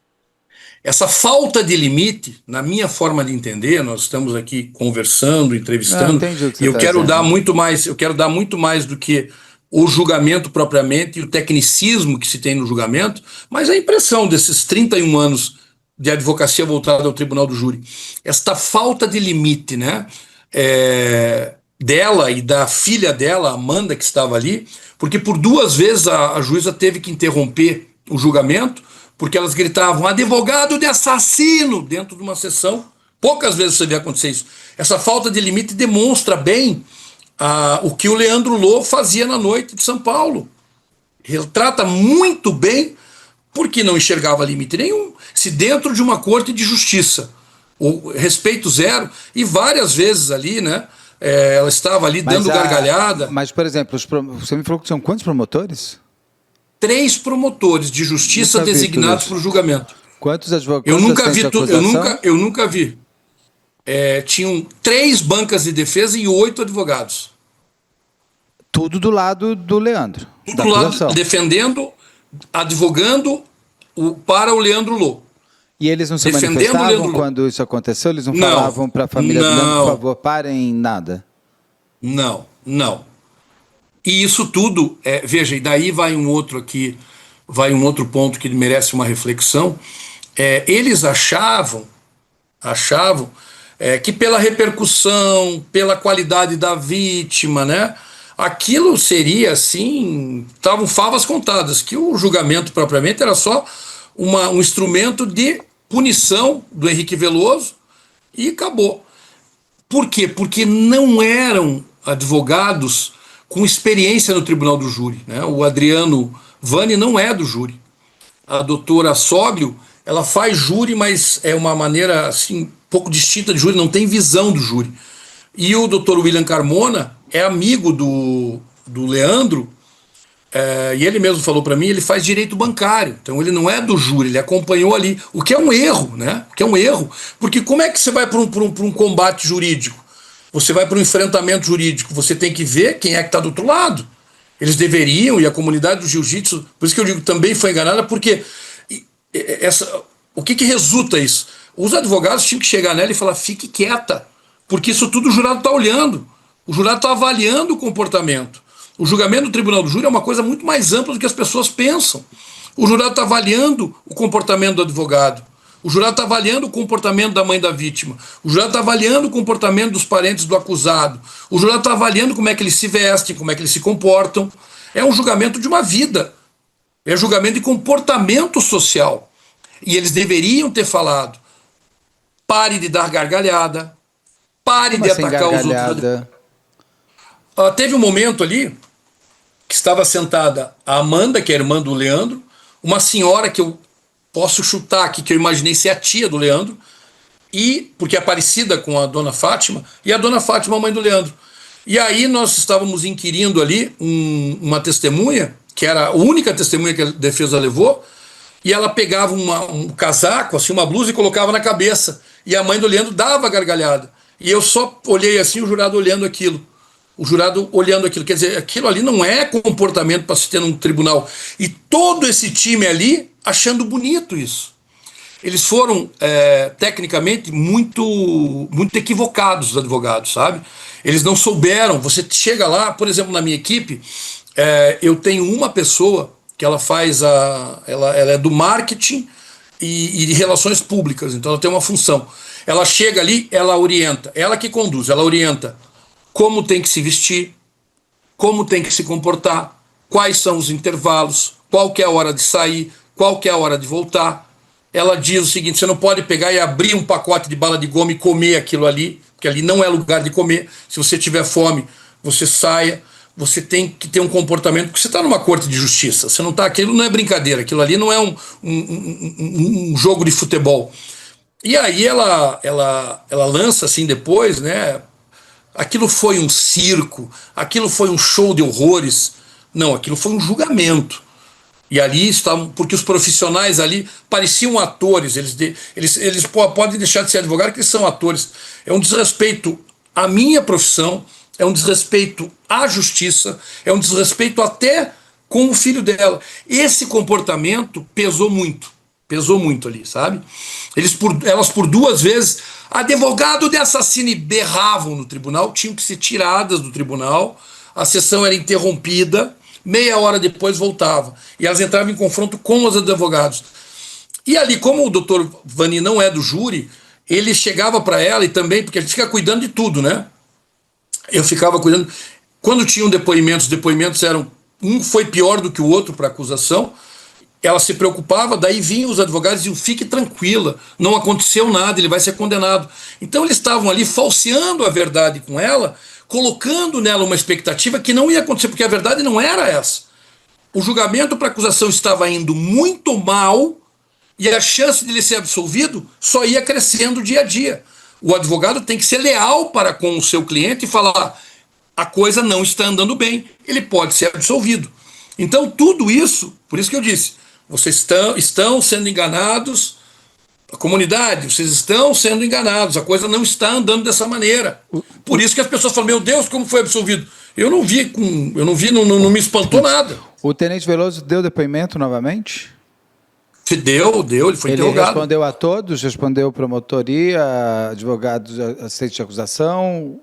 Essa falta de limite, na minha forma de entender, nós estamos aqui conversando, entrevistando, e eu quero dar muito mais do que o julgamento propriamente e o tecnicismo que se tem no julgamento, mas a impressão desses 31 anos de advocacia voltada ao tribunal do júri. Esta falta de limite, né, dela e da filha dela, Amanda, que estava ali, porque por 2 vezes a juíza teve que interromper o julgamento porque elas gritavam advogado de assassino dentro de uma sessão. Poucas vezes você vê acontecer isso. Essa falta de limite demonstra bem o que o Leandro Lô fazia na noite de São Paulo. Retrata muito bem porque não enxergava limite nenhum. Se dentro de uma corte de justiça, o respeito zero, e várias vezes ali, né? Ela estava ali dando gargalhada. Mas, por exemplo, você me falou que são quantos promotores? 3 promotores de justiça designados para o julgamento. Quantos advogados? Eu nunca vi. Tinham 3 bancas de defesa e 8 advogados. Tudo do lado do Leandro. Tudo do lado, defendendo, advogando para o Leandro Lô. E eles não se manifestavam quando isso aconteceu? Eles não falavam para a família do Leandro, por favor, parem, nada? Não. E isso tudo, veja, e daí vai um outro ponto que merece uma reflexão. Eles achavam que pela repercussão, pela qualidade da vítima, né, aquilo seria assim, estavam favas contadas, que o julgamento propriamente era só um instrumento de punição do Henrique Veloso e acabou. Por quê? Porque não eram advogados com experiência no tribunal do júri, né? O Adriano Vani não é do júri. A doutora Sóglio, ela faz júri, mas é uma maneira assim, um pouco distinta de júri, não tem visão do júri. E o doutor William Carmona é amigo do Leandro, e ele mesmo falou para mim, ele faz direito bancário, então ele não é do júri, ele acompanhou ali, o que é um erro, né? O que é um erro, porque como é que você vai para um combate jurídico? Você vai para um enfrentamento jurídico, você tem que ver quem é que está do outro lado. Eles deveriam, e a comunidade do jiu-jitsu, por isso que eu digo também foi enganada, porque o que resulta isso? Os advogados tinham que chegar nela e falar, fique quieta, porque isso tudo o jurado está olhando, o jurado está avaliando o comportamento. O julgamento do tribunal do júri é uma coisa muito mais ampla do que as pessoas pensam. O jurado está avaliando o comportamento do advogado. O jurado está avaliando o comportamento da mãe da vítima. O jurado está avaliando o comportamento dos parentes do acusado. O jurado está avaliando como é que eles se vestem, como é que eles se comportam. É um julgamento de uma vida. É um julgamento de comportamento social. E eles deveriam ter falado, pare de dar gargalhada, pare de atacar os outros. Teve um momento ali que estava sentada a Amanda, que é a irmã do Leandro, uma senhora que eu posso chutar aqui, que eu imaginei ser a tia do Leandro, porque é parecida com a dona Fátima, e a dona Fátima, a mãe do Leandro. E aí nós estávamos inquirindo ali uma testemunha, que era a única testemunha que a defesa levou, e ela pegava um casaco, assim, uma blusa, e colocava na cabeça, e a mãe do Leandro dava gargalhada. E eu só olhei assim, o jurado olhando aquilo. O jurado olhando aquilo, quer dizer, aquilo ali não é comportamento para se ter num tribunal. E todo esse time ali achando bonito isso. Eles foram, tecnicamente, muito equivocados, os advogados, sabe? Eles não souberam. Você chega lá, por exemplo, na minha equipe, eu tenho uma pessoa que ela faz ela é do marketing e de relações públicas, então ela tem uma função. Ela chega ali, ela orienta, ela que conduz, ela orienta como tem que se vestir, como tem que se comportar, quais são os intervalos, qual que é a hora de sair, qual que é a hora de voltar. Ela diz o seguinte, você não pode pegar e abrir um pacote de bala de goma e comer aquilo ali, porque ali não é lugar de comer. Se você tiver fome, você saia. Você tem que ter um comportamento, porque você está numa corte de justiça, você não está, aquilo não é brincadeira, aquilo ali não é um jogo de futebol. E aí ela lança assim depois, né? Aquilo foi um circo, aquilo foi um show de horrores. Não, aquilo foi um julgamento. E ali estavam, porque os profissionais ali pareciam atores, eles podem deixar de ser advogados, porque eles são atores. É um desrespeito à minha profissão, é um desrespeito à justiça, é um desrespeito até com o filho dela. Esse comportamento pesou muito ali, sabe? Elas por 2 vezes, advogado de assassino, e berravam no tribunal, tinham que ser tiradas do tribunal, a sessão era interrompida, meia hora depois voltava, e elas entravam em confronto com os advogados. E ali, como o doutor Vani não é do júri, ele chegava para ela, e também, porque a gente fica cuidando de tudo, né? Eu ficava cuidando. Quando tinham depoimentos, os depoimentos eram, um foi pior do que o outro para a acusação, ela se preocupava, daí vinham os advogados e diziam, fique tranquila, não aconteceu nada, ele vai ser condenado. Então eles estavam ali falseando a verdade com ela, colocando nela uma expectativa que não ia acontecer, porque a verdade não era essa. O julgamento para a acusação estava indo muito mal e a chance de ele ser absolvido só ia crescendo dia a dia. O advogado tem que ser leal para com o seu cliente e falar, a coisa não está andando bem, ele pode ser absolvido. Então tudo isso, por isso que eu disse, vocês estão sendo enganados, a comunidade, vocês estão sendo enganados, a coisa não está andando dessa maneira. Por isso que as pessoas falam, meu Deus, como foi absolvido? Eu não vi, não me espantou nada. O tenente Veloso deu depoimento novamente? Deu, ele foi interrogado. Ele respondeu a todos? Respondeu promotoria, advogados, assistente de acusação?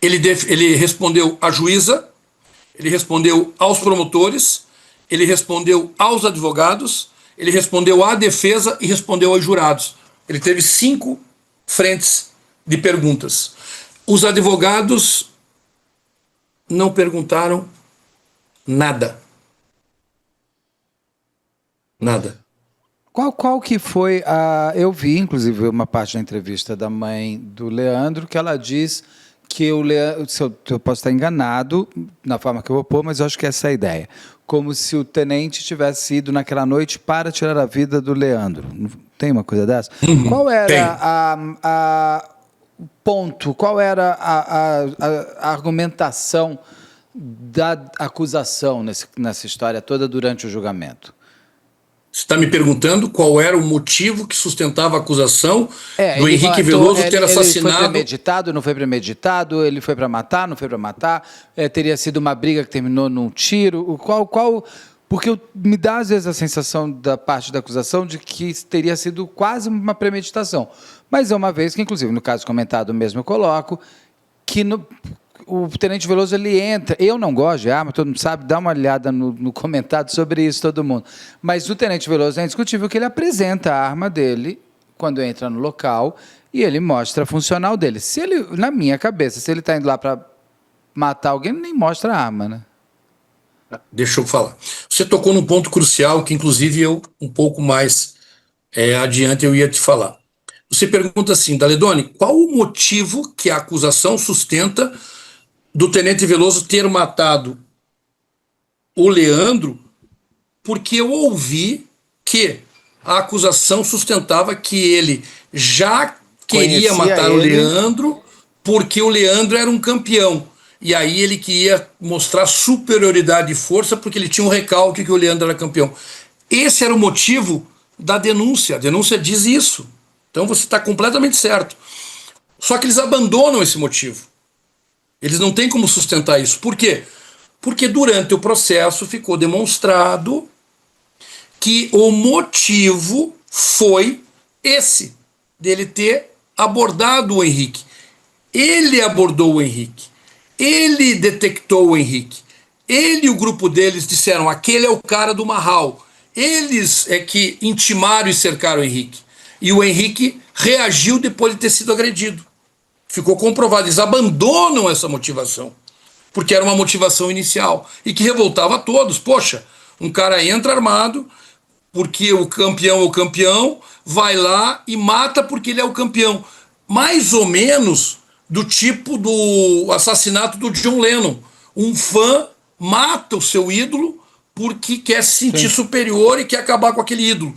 Ele respondeu à juíza, ele respondeu aos promotores, ele respondeu aos advogados, ele respondeu à defesa e respondeu aos jurados. Ele teve 5 frentes de perguntas. Os advogados não perguntaram nada. Nada. Qual que foi a... Eu vi, inclusive, uma parte da entrevista da mãe do Leandro, que ela diz que o Leandro... Eu posso estar enganado na forma que eu vou pôr, mas eu acho que essa é a ideia. Como se o tenente tivesse ido naquela noite para tirar a vida do Leandro. Tem uma coisa dessa? Qual era o ponto, qual era a argumentação da acusação nessa história toda durante o julgamento? Você está me perguntando qual era o motivo que sustentava a acusação do Henrique Veloso ter assassinado... Ele foi premeditado, não foi premeditado, ele foi para matar, não foi para matar, teria sido uma briga que terminou num tiro, porque me dá às vezes a sensação da parte da acusação de que teria sido quase uma premeditação. Mas é uma vez que, inclusive, no caso comentado mesmo eu coloco, que o tenente Veloso, ele entra, eu não gosto de arma, todo mundo sabe, dá uma olhada no comentário sobre isso, todo mundo, mas o tenente Veloso é indiscutível que ele apresenta a arma dele quando entra no local e ele mostra a funcional dele. Se ele, na minha cabeça, se ele está indo lá para matar alguém, ele nem mostra a arma, né? Deixa eu falar. Você tocou num ponto crucial que, inclusive, eu, um pouco mais adiante, eu ia te falar. Você pergunta assim, Daledoni, qual o motivo que a acusação sustenta do tenente Veloso ter matado o Leandro? Porque eu ouvi que a acusação sustentava que ele já queria matar o Leandro porque o Leandro era um campeão. E aí ele queria mostrar superioridade e força porque ele tinha um recalque que o Leandro era campeão. Esse era o motivo da denúncia. A denúncia diz isso. Então você está completamente certo. Só que eles abandonam esse motivo. Eles não têm como sustentar isso. Por quê? Porque durante o processo ficou demonstrado que o motivo foi esse, dele ter abordado o Henrique. Ele abordou o Henrique. Ele detectou o Henrique. Ele e o grupo deles disseram, aquele é o cara do Marral. Eles é que intimaram e cercaram o Henrique. E o Henrique reagiu depois de ter sido agredido. Ficou comprovado. Eles abandonam essa motivação. Porque era uma motivação inicial. E que revoltava a todos. Poxa, um cara entra armado, porque o campeão é o campeão, vai lá e mata porque ele é o campeão. Mais ou menos do tipo do assassinato do John Lennon. Um fã mata o seu ídolo porque quer se sentir superior e quer acabar com aquele ídolo.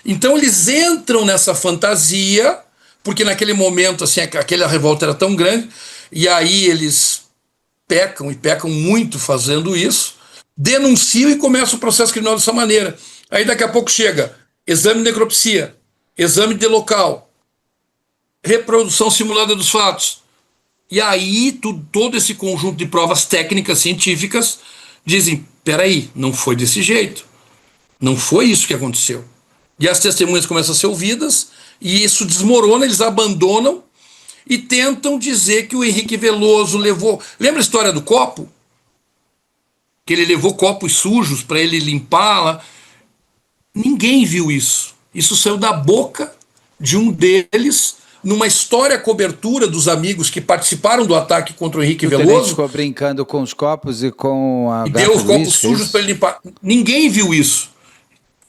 Então eles entram nessa fantasia, porque naquele momento assim, aquela revolta era tão grande, e aí eles pecam, e pecam muito fazendo isso, denunciam e começa o processo criminal dessa maneira. Aí daqui a pouco chega exame de necropsia, exame de local, reprodução simulada dos fatos. E aí todo esse conjunto de provas técnicas, científicas, dizem, peraí, não foi desse jeito. Não foi isso que aconteceu. E as testemunhas começam a ser ouvidas, e isso desmorona, eles abandonam e tentam dizer que o Henrique Veloso levou... Lembra a história do copo? Que ele levou copos sujos para ele limpá-la. Ninguém viu isso. Isso saiu da boca de um deles numa história cobertura dos amigos que participaram do ataque contra o Henrique O tenente Veloso. ficou brincando com os copos e com a E garrafa deu os de copos uísque, sujos isso? para ele limpar. Ninguém viu isso.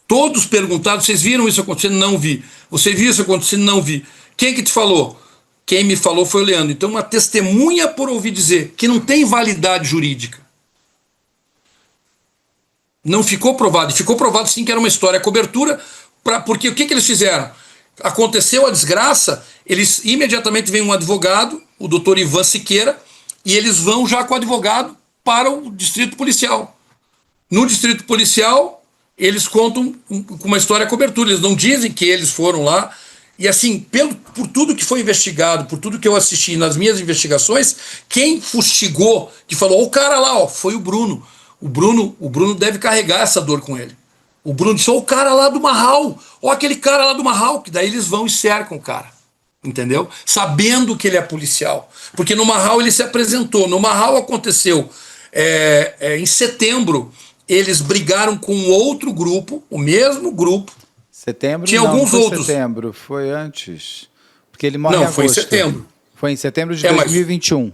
Todos perguntaram, vocês viram isso acontecendo? Não vi. Você viu isso acontecendo? Não vi. Quem que te falou? Quem me falou foi o Leandro. Então, uma testemunha por ouvir dizer, que não tem validade jurídica. Não ficou provado. E ficou provado sim que era uma história cobertura, porque o que eles fizeram? Aconteceu a desgraça, eles imediatamente vem um advogado, o doutor Ivan Siqueira, e eles vão já com o advogado para o distrito policial. No distrito policial, eles contam com uma história cobertura, eles não dizem que eles foram lá. E assim, por tudo que foi investigado, por tudo que eu assisti nas minhas investigações, quem fustigou, que falou, o cara lá, ó, foi o Bruno. O Bruno deve carregar essa dor com ele. O Bruno disse, o cara lá do Marral, ó aquele cara lá do Marral, que daí eles vão e cercam o cara. Entendeu? Sabendo que ele é policial. Porque no Marral ele se apresentou. No Marral aconteceu em setembro, eles brigaram com outro grupo, o mesmo grupo. Setembro? Tinha não, alguns não foi outros. Setembro, foi antes. Porque ele morre em Não, agosto. foi em setembro. Foi em setembro de É, mas- 2021.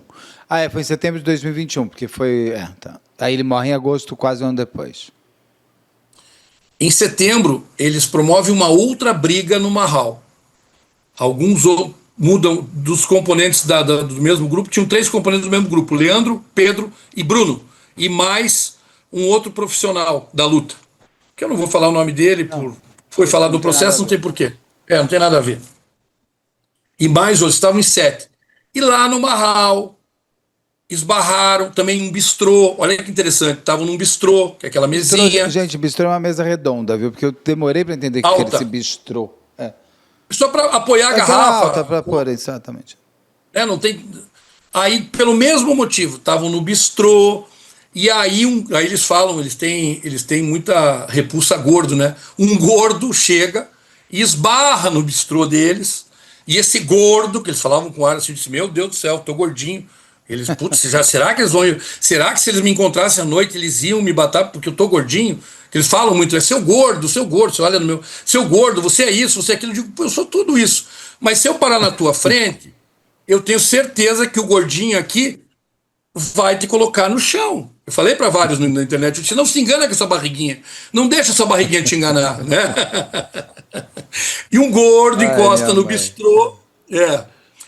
Foi em setembro de 2021, porque foi... tá. Aí ele morre em agosto, quase um ano depois. Em setembro, eles promovem uma outra briga no Marral. Alguns mudam dos componentes do mesmo grupo. Tinham 3 componentes do mesmo grupo: Leandro, Pedro e Bruno. E mais um outro profissional da luta. Que eu não vou falar o nome dele, foi falado no processo, não tem porquê. Não tem nada a ver. E mais outros, estavam em 7. E lá no Marral, esbarraram também em um bistrô. Olha que interessante, estavam num bistrô, que é aquela mesinha. Gente, bistrô é uma mesa redonda, viu? Porque eu demorei para entender o que era esse bistrô. Só para apoiar a Aquela garrafa. alta para pôr, exatamente. Não tem. Aí, pelo mesmo motivo, estavam no bistrô. E aí eles falam, eles têm muita repulsa a gordo, né? Um gordo chega e esbarra no bistrô deles. E esse gordo, que eles falavam com ar assim, disse: Meu Deus do céu, tô gordinho. Eles, putz, será que eles vão. Será que se eles me encontrassem à noite, eles iam me bater porque eu tô gordinho? Eles falam muito, seu gordo, você olha no meu. Seu gordo, você é isso, você é aquilo. Eu digo, eu sou tudo isso. Mas se eu parar na tua frente, eu tenho certeza que o gordinho aqui vai te colocar no chão. Eu falei para vários na internet, eu disse, não se engana com essa barriguinha. Não deixa essa barriguinha te enganar, né? E um gordo encosta no bistrô.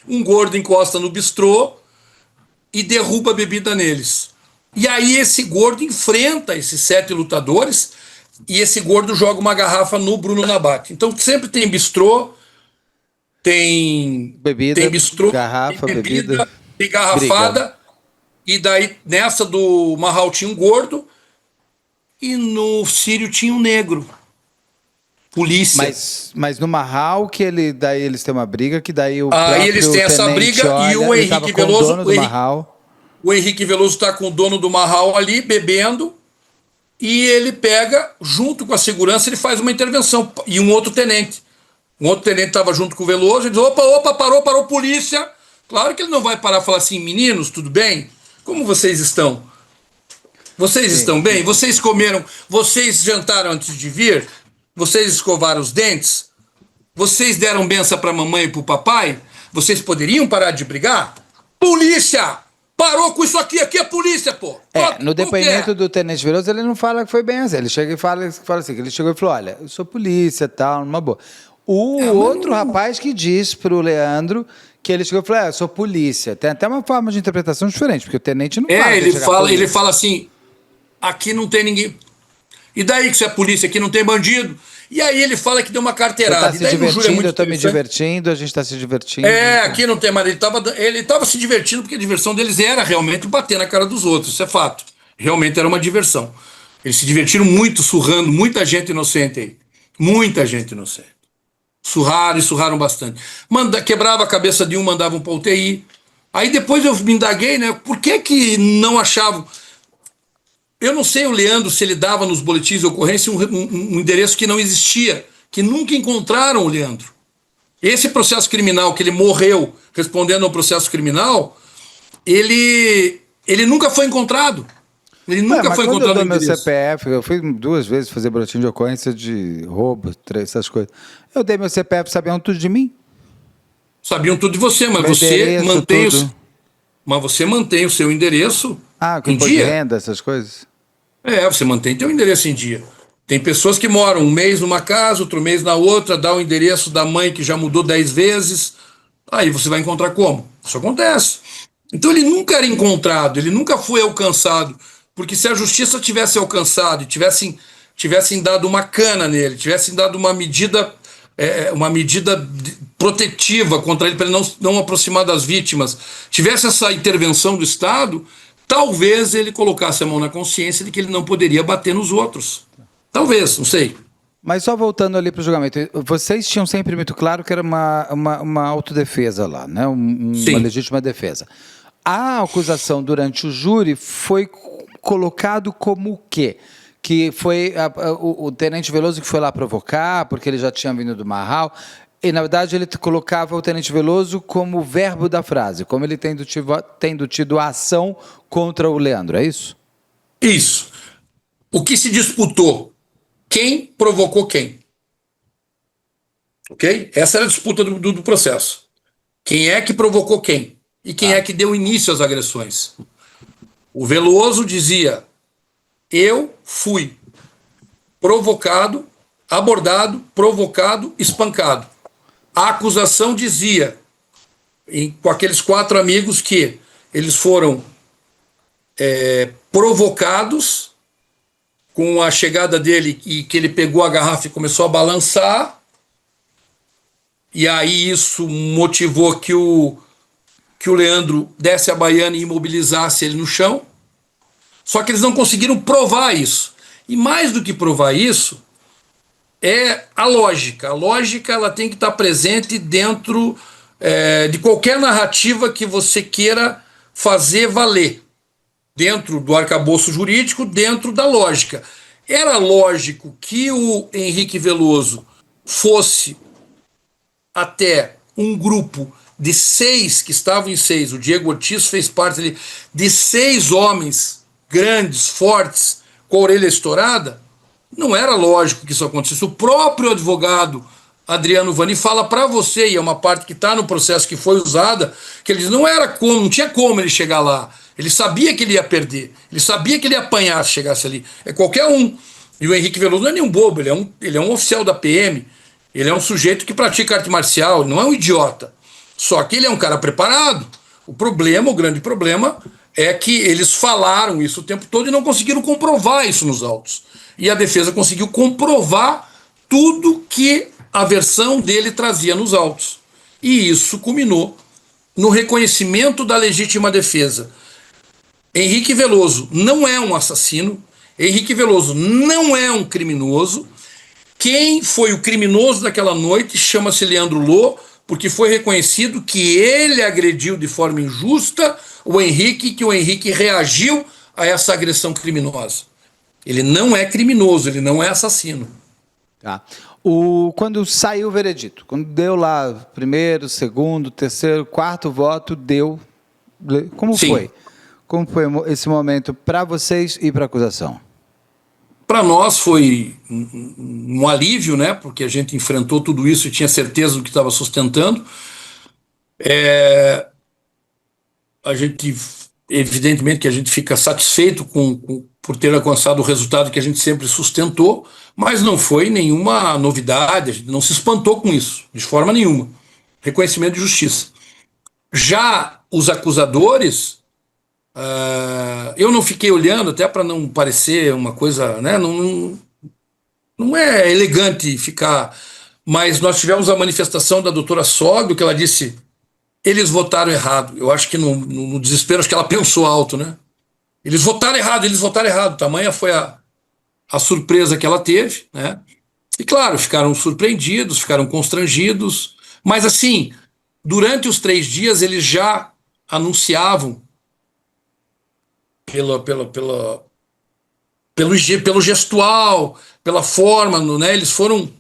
Um gordo encosta no bistrô e derruba a bebida neles. E aí esse gordo enfrenta esses 7 lutadores e esse gordo joga uma garrafa no Bruno Nabate. Então sempre tem bistrô, tem bebida, tem bistrô, garrafa, tem bebida, tem garrafada. Briga. E daí nessa do Marral tinha um gordo e no Sírio tinha um negro. Polícia. Mas no Marral que daí eles têm uma briga, que daí o aí eles têm essa briga e o Henrique Veloso, o Henrique Veloso está com o dono do Marral ali bebendo e ele pega, junto com a segurança, ele faz uma intervenção. E um outro tenente estava junto com o Veloso, ele diz, opa, parou, polícia. Claro que ele não vai parar e falar assim, meninos, tudo bem? Como vocês estão? Vocês estão bem? Vocês comeram, vocês jantaram antes de vir? Vocês escovaram os dentes? Vocês deram benção para a mamãe e para o papai? Vocês poderiam parar de brigar? Polícia! Parou com isso aqui é polícia, pô! No depoimento do Tenente Veloso, ele não fala que foi bem assim. Ele chega e fala assim, que ele chegou e falou, olha, eu sou polícia e tal, numa boa. O outro rapaz que diz pro Leandro que ele chegou e falou, eu sou polícia. Tem até uma forma de interpretação diferente, porque o tenente não fala. Ele fala assim, aqui não tem ninguém. E daí que você é polícia, aqui não tem bandido? E aí ele fala que deu uma carteirada. Você tá se divertindo, eu tô me divertindo, a gente tá se divertindo. Aqui não tem mais. Ele tava se divertindo porque a diversão deles era realmente bater na cara dos outros, isso é fato. Realmente era uma diversão. Eles se divertiram muito, surrando, muita gente inocente aí. Muita gente inocente. Surraram bastante. Quebrava a cabeça de um, mandavam para UTI. Aí depois eu me indaguei, né? Por que não achavam... Eu não sei, o Leandro, se ele dava nos boletins de ocorrência um endereço que não existia, que nunca encontraram o Leandro. Esse processo criminal, que ele morreu respondendo ao processo criminal, ele nunca foi encontrado. Ele nunca foi encontrado. Quando eu dou meu CPF, eu fui 2 vezes fazer boletim de ocorrência de roubo, essas coisas. Eu dei meu CPF, sabiam tudo de mim? Sabiam tudo de você, Meu endereço, tudo. mas você mantém o seu endereço Ah, com em imposto de dia. renda, essas coisas? Você mantém teu endereço em dia. Tem pessoas que moram um mês numa casa, outro mês na outra, dá o endereço da mãe que já mudou 10 vezes. Aí você vai encontrar como? Isso acontece. Então ele nunca era encontrado, ele nunca foi alcançado. Porque se a justiça tivesse alcançado e tivessem dado uma cana nele, tivessem dado uma medida protetiva contra ele para ele não aproximar das vítimas, tivesse essa intervenção do Estado, talvez ele colocasse a mão na consciência de que ele não poderia bater nos outros. Talvez, não sei. Mas só voltando ali para o julgamento, vocês tinham sempre muito claro que era uma autodefesa lá, né? Uma Sim. legítima defesa. A acusação durante o júri foi colocado como o quê? Que foi o Tenente Veloso que foi lá provocar, porque ele já tinha vindo do Marral, e na verdade ele colocava o Tenente Veloso como verbo da frase, como ele tendo tido a ação contra o Leandro, é isso? Isso. O que se disputou? Quem provocou quem? Ok? Essa era a disputa do processo. Quem é que provocou quem? E quem é que deu início às agressões? O Veloso dizia: eu fui provocado, abordado, provocado, espancado. A acusação dizia, com aqueles 4 amigos, que eles foram provocados com a chegada dele e que ele pegou a garrafa e começou a balançar, e aí isso motivou que o Leandro desse a baiana e imobilizasse ele no chão. Só que eles não conseguiram provar isso. E mais do que provar isso, é a lógica. A lógica ela tem que estar presente dentro de qualquer narrativa que você queira fazer valer. Dentro do arcabouço jurídico, dentro da lógica. Era lógico que o Henrique Veloso fosse até um grupo de 6, que estavam em 6, o Diego Ortiz fez parte ali, de 6 homens grandes, fortes, com a orelha estourada. Não era lógico que isso acontecesse. O próprio advogado Adriano Vani fala para você, e é uma parte que está no processo que foi usada, que ele diz, não tinha como ele chegar lá. Ele sabia que ele ia perder, ele sabia que ele ia apanhar se chegasse ali. É qualquer um. E o Henrique Veloso não é nenhum bobo, ele é um oficial da PM, ele é um sujeito que pratica arte marcial, ele não é um idiota. Só que ele é um cara preparado. O grande problema, é que eles falaram isso o tempo todo e não conseguiram comprovar isso nos autos. E a defesa conseguiu comprovar tudo que a versão dele trazia nos autos. E isso culminou no reconhecimento da legítima defesa. Henrique Veloso não é um assassino, Henrique Veloso não é um criminoso. Quem foi o criminoso daquela noite chama-se Leandro Lô, porque foi reconhecido que ele agrediu de forma injusta o Henrique, que o Henrique reagiu a essa agressão criminosa. Ele não é criminoso, ele não é assassino. Tá. Quando saiu o veredito, quando deu lá primeiro, segundo, terceiro, quarto voto, deu. Como Sim. foi? Como foi esse momento para vocês e para a acusação? Para nós foi um alívio, né? Porque a gente enfrentou tudo isso e tinha certeza do que estava sustentando. A gente, evidentemente, que a gente fica satisfeito por ter alcançado o resultado que a gente sempre sustentou, mas não foi nenhuma novidade, a gente não se espantou com isso, de forma nenhuma. Reconhecimento de justiça. Já os acusadores, eu não fiquei olhando, até para não parecer uma coisa, né? Não é elegante ficar, mas nós tivemos a manifestação da doutora Sóbio, que ela disse, eles votaram errado. Eu acho que no desespero, acho que ela pensou alto, né? Eles votaram errado. Tamanha foi a surpresa que ela teve, né? E claro, ficaram surpreendidos, ficaram constrangidos, mas assim, durante os 3 dias eles já anunciavam pelo gestual, pela forma, né? Eles foram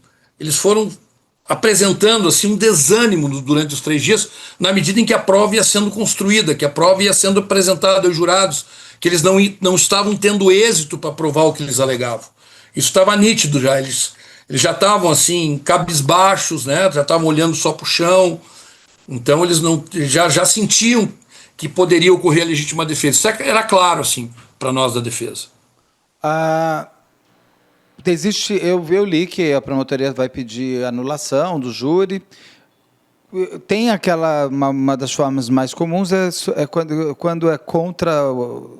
apresentando assim um desânimo durante os 3 dias, na medida em que a prova ia sendo construída, que a prova ia sendo apresentada aos jurados, que eles não estavam tendo êxito para provar o que eles alegavam. Isso estava nítido já, eles já estavam assim cabisbaixos, né? Já estavam olhando só para o chão. Então eles não já sentiam que poderia ocorrer a legítima defesa. Isso era claro, assim, para nós da defesa. Eu li que a promotoria vai pedir anulação do júri. Tem uma das formas mais comuns é quando é contra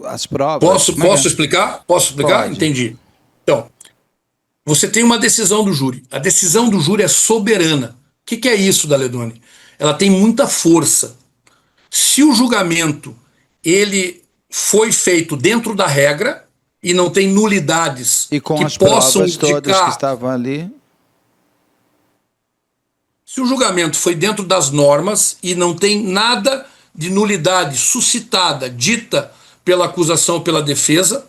as provas. Posso explicar? Posso explicar? Pode. Entendi. Então, você tem uma decisão do júri. A decisão do júri é soberana. O que é isso, Daledoni? Ela tem muita força. Se o julgamento ele foi feito dentro da regra e não tem nulidades e com que as possam provas indicar, todas que estavam ali. Se o julgamento foi dentro das normas e não tem nada de nulidade suscitada, dita pela acusação ou pela defesa,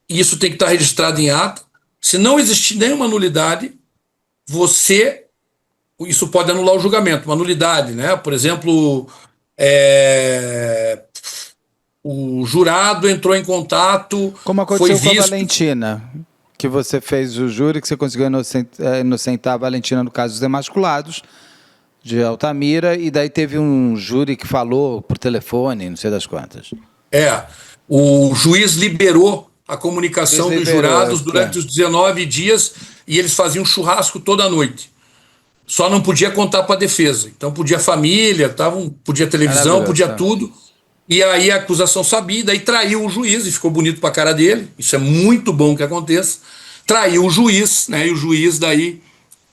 e isso tem que estar registrado em ata. Se não existir nenhuma nulidade, isso pode anular o julgamento. Uma nulidade, né? Por exemplo, o jurado entrou em contato. Como aconteceu com a Valentina, que você fez o júri, que você conseguiu inocentar a Valentina no caso dos emasculados de Altamira, e daí teve um júri que falou por telefone, não sei das quantas. O juiz liberou a comunicação dos jurados durante os 19 dias e eles faziam churrasco toda noite. Só não podia contar para a defesa. Então podia família, podia televisão, podia tudo. E aí a acusação sabia, daí traiu o juiz e ficou bonito para a cara dele. Isso é muito bom que aconteça. Traiu o juiz, né? E o juiz daí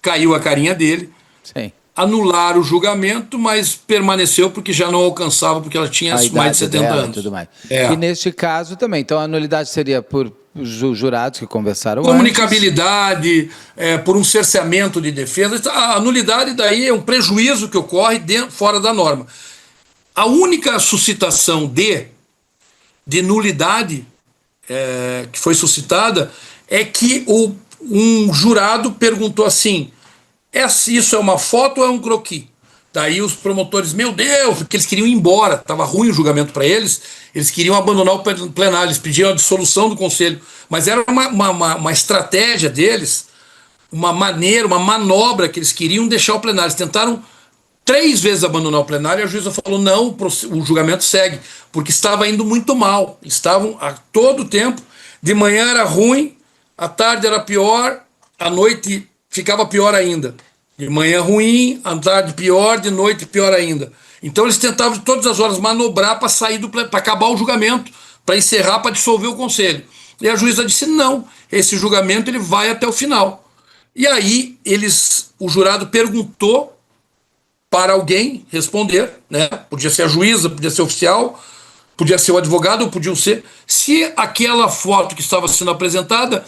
caiu a carinha dele. Sim. Anularam o julgamento, mas permaneceu porque já não alcançava, porque ela tinha mais de 70 anos. E tudo mais. E neste caso também, então a nulidade seria por jurados que conversaram comunicabilidade, por um cerceamento de defesa. A nulidade daí é um prejuízo que ocorre fora da norma. A única suscitação de nulidade que foi suscitada é que um jurado perguntou assim: isso é uma foto ou é um croquis? Daí os promotores, meu Deus, porque eles queriam ir embora, estava ruim o julgamento para eles, eles queriam abandonar o plenário, eles pediam a dissolução do conselho, mas era uma estratégia deles, uma manobra que eles queriam deixar o plenário. Eles tentaram 3 vezes abandonar o plenário e a juíza falou: não, o julgamento segue, porque estava indo muito mal, estavam a todo tempo, de manhã era ruim, à tarde era pior, à noite ficava pior ainda. De manhã ruim, à tarde pior, de noite pior ainda. Então eles tentavam de todas as horas manobrar para sair para acabar o julgamento, para encerrar, para dissolver o conselho. E a juíza disse: não, esse julgamento ele vai até o final. E aí o jurado perguntou para alguém responder, né? Podia ser a juíza, podia ser o oficial, podia ser o advogado, ou podiam ser, se aquela foto que estava sendo apresentada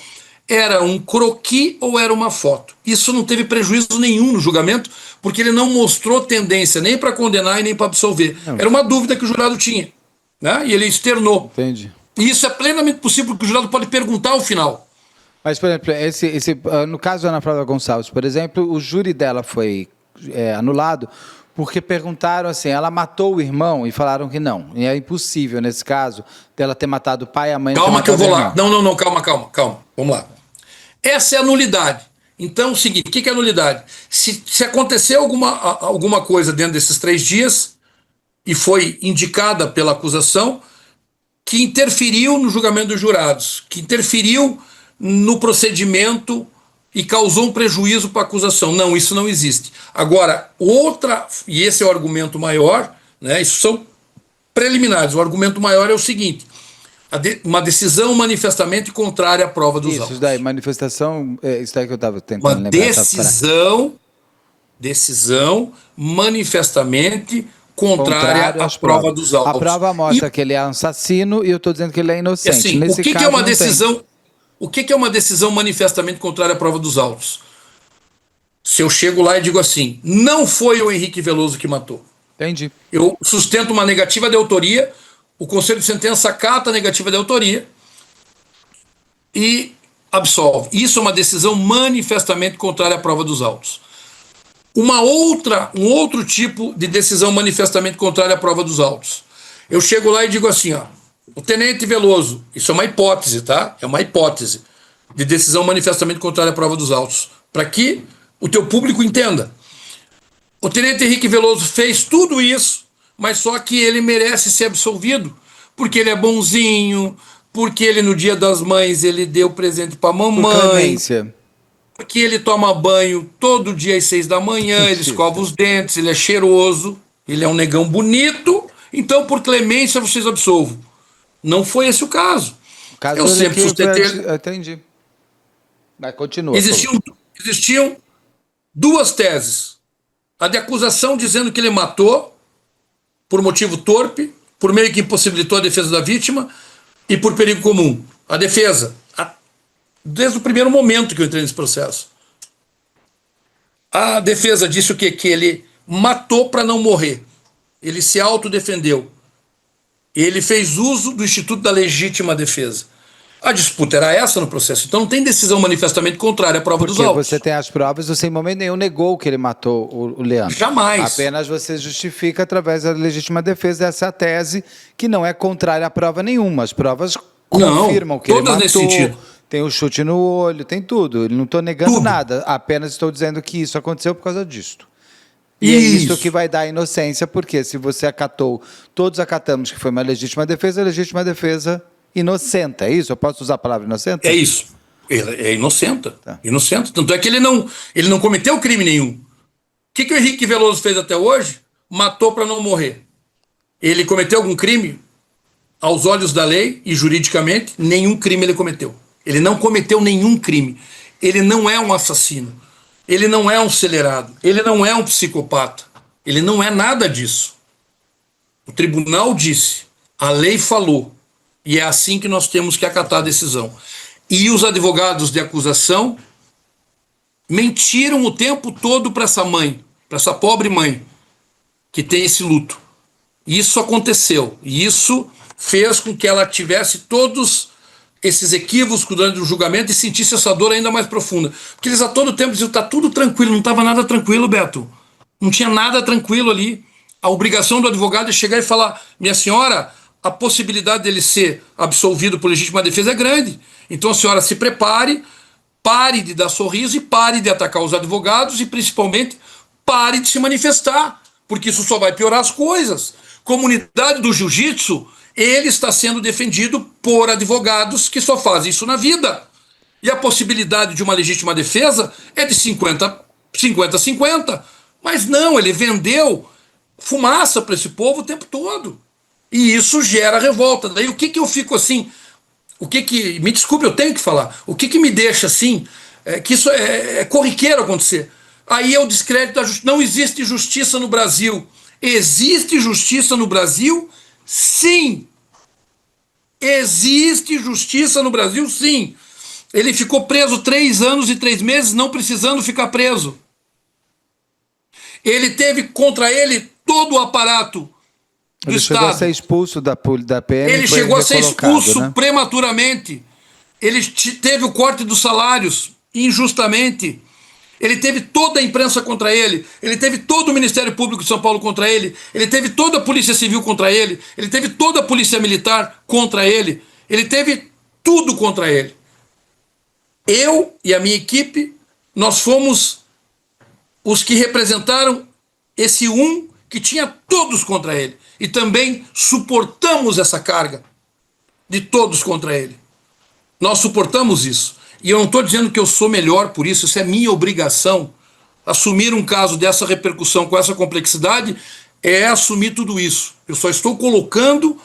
era um croquis ou era uma foto. Isso não teve prejuízo nenhum no julgamento, porque ele não mostrou tendência nem para condenar e nem para absolver. Era uma dúvida que o jurado tinha, né? E ele externou. Entendi. E isso é plenamente possível, porque o jurado pode perguntar ao final. Mas, por exemplo, no caso da Ana Flávia Gonçalves, por exemplo, o júri dela foi anulado porque perguntaram assim: ela matou o irmão? E falaram que não. E é impossível, nesse caso, dela ter matado o pai e a mãe. Calma que eu vou lá. Não, calma. Vamos lá. Essa é a nulidade. Então, é o seguinte: o que é a nulidade? Se acontecer alguma coisa dentro desses 3 dias e foi indicada pela acusação que interferiu no julgamento dos jurados, que interferiu no procedimento e causou um prejuízo para a acusação. Não, isso não existe. Agora, e esse é o argumento maior, né? Isso são preliminares. O argumento maior é o seguinte: uma decisão manifestamente contrária à prova dos autos. Isso daí, manifestação, isso daí que eu estava tentando lembrar. Uma decisão manifestamente contrária à prova dos autos. A prova mostra que ele é assassino e eu estou dizendo que ele é inocente. Assim, Nesse o que caso, é uma decisão? O que é uma decisão manifestamente contrária à prova dos autos? Se eu chego lá e digo assim: não foi o Henrique Veloso que matou. Entendi. Eu sustento uma negativa de autoria, o Conselho de Sentença acata a negativa de autoria e absolve. Isso é uma decisão manifestamente contrária à prova dos autos. Um outro tipo de decisão manifestamente contrária à prova dos autos. Eu chego lá e digo assim: o tenente Veloso, isso é uma hipótese, tá? É uma hipótese de decisão manifestamente contrária à prova dos autos, para que o teu público entenda. O tenente Henrique Veloso fez tudo isso, mas só que ele merece ser absolvido, porque ele é bonzinho, porque ele no Dia das Mães ele deu presente para a Por mamãe, clemência. porque ele toma banho todo dia às 6 da manhã, ele escova os dentes, ele é cheiroso, ele é um negão bonito, então por clemência vocês absolvam. Não foi esse o caso. O caso Eu dele sempre aqui sustentei. entendi. Mas continua. por favor. Existiam duas teses. A de acusação dizendo que ele matou por motivo torpe, por meio que impossibilitou a defesa da vítima e por perigo comum. A defesa, desde o primeiro momento que eu entrei nesse processo, a defesa disse o quê? Que ele matou para não morrer. Ele se autodefendeu. Ele fez uso do Instituto da Legítima Defesa. A disputa era essa no processo. Então não tem decisão manifestamente contrária à prova dos Porque autos. você tem as provas, você em momento nenhum negou que ele matou o Leandro. Jamais. Apenas você justifica através da legítima defesa essa tese que não é contrária a prova nenhuma. As provas confirmam que ele todas matou. nesse sentido. Tem o chute no olho, tem tudo. Eu não estou negando Tudo. nada. Apenas estou dizendo que isso aconteceu por causa disto. E é isso que vai dar a inocência, porque se você acatou, todos acatamos que foi uma legítima defesa, a legítima defesa inocenta, é isso? Eu posso usar a palavra inocente? É isso. Ele é inocente. Tá. Inocente. Tanto é que ele não cometeu crime nenhum. O que o Henrique Veloso fez até hoje? Matou para não morrer. Ele cometeu algum crime? Aos olhos da lei e juridicamente, nenhum crime ele cometeu. Ele não cometeu nenhum crime. Ele não é um assassino. Ele não é um acelerado. Ele não é um psicopata. Ele não é nada disso. O tribunal disse, a lei falou, e é assim que nós temos que acatar a decisão. E os advogados de acusação mentiram o tempo todo para essa mãe, para essa pobre mãe, que tem esse luto. Isso aconteceu. E isso fez com que ela tivesse todos esses equívocos durante o julgamento e sentisse essa dor ainda mais profunda. Porque eles a todo tempo diziam, está tudo tranquilo, não estava nada tranquilo, Beto. Não tinha nada tranquilo ali. A obrigação do advogado é chegar e falar, minha senhora, a possibilidade dele ser absolvido por legítima defesa é grande. Então a senhora se prepare, pare de dar sorriso e pare de atacar os advogados e principalmente pare de se manifestar, porque isso só vai piorar as coisas. Comunidade do jiu-jitsu, ele está sendo defendido por advogados que só fazem isso na vida. E a possibilidade de uma legítima defesa é de 50-50. Mas não, ele vendeu fumaça para esse povo o tempo todo. E isso gera revolta. Daí o que eu fico assim, me desculpe, eu tenho que falar, o que me deixa assim, que isso é corriqueiro acontecer. Aí é o descrédito da justiça. Não existe justiça no Brasil. Existe justiça no Brasil? Sim. Existe justiça no Brasil? Sim. Ele ficou preso 3 anos e 3 meses, não precisando ficar preso. Ele teve contra ele todo o aparato do Ele Estado. chegou a ser expulso da PM. Ele chegou a ser expulso prematuramente. Ele teve o corte dos salários injustamente. Ele teve toda a imprensa contra ele. Ele teve todo o Ministério Público de São Paulo contra ele. Ele teve toda a Polícia Civil contra ele. Ele teve toda a Polícia Militar contra ele. Ele teve tudo contra ele. Eu e a minha equipe, nós fomos os que representaram esse que tinha todos contra ele. E também suportamos essa carga de todos contra ele. Nós suportamos isso. E eu não estou dizendo que eu sou melhor por isso, isso é minha obrigação. Assumir um caso dessa repercussão com essa complexidade é assumir tudo isso. Eu só estou colocando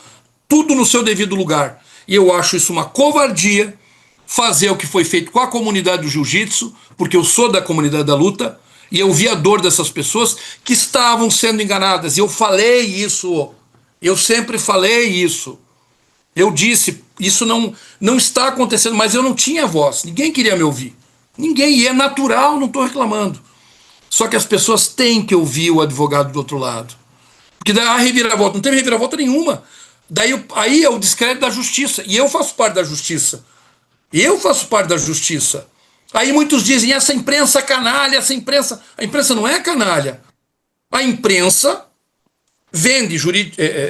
tudo no seu devido lugar. E eu acho isso uma covardia fazer o que foi feito com a comunidade do jiu-jitsu, porque eu sou da comunidade da luta, e eu vi a dor dessas pessoas que estavam sendo enganadas. E eu falei isso. Eu sempre falei isso. Eu disse, isso não está acontecendo, mas eu não tinha voz. Ninguém queria me ouvir. Ninguém, e é natural, não estou reclamando. Só que as pessoas têm que ouvir o advogado do outro lado. Porque daí a reviravolta, não teve reviravolta nenhuma. Aí é o descrédito da justiça. E eu faço parte da justiça. Eu faço parte da justiça. Aí muitos dizem, essa imprensa canalha, essa imprensa... A imprensa não é canalha. A imprensa vende,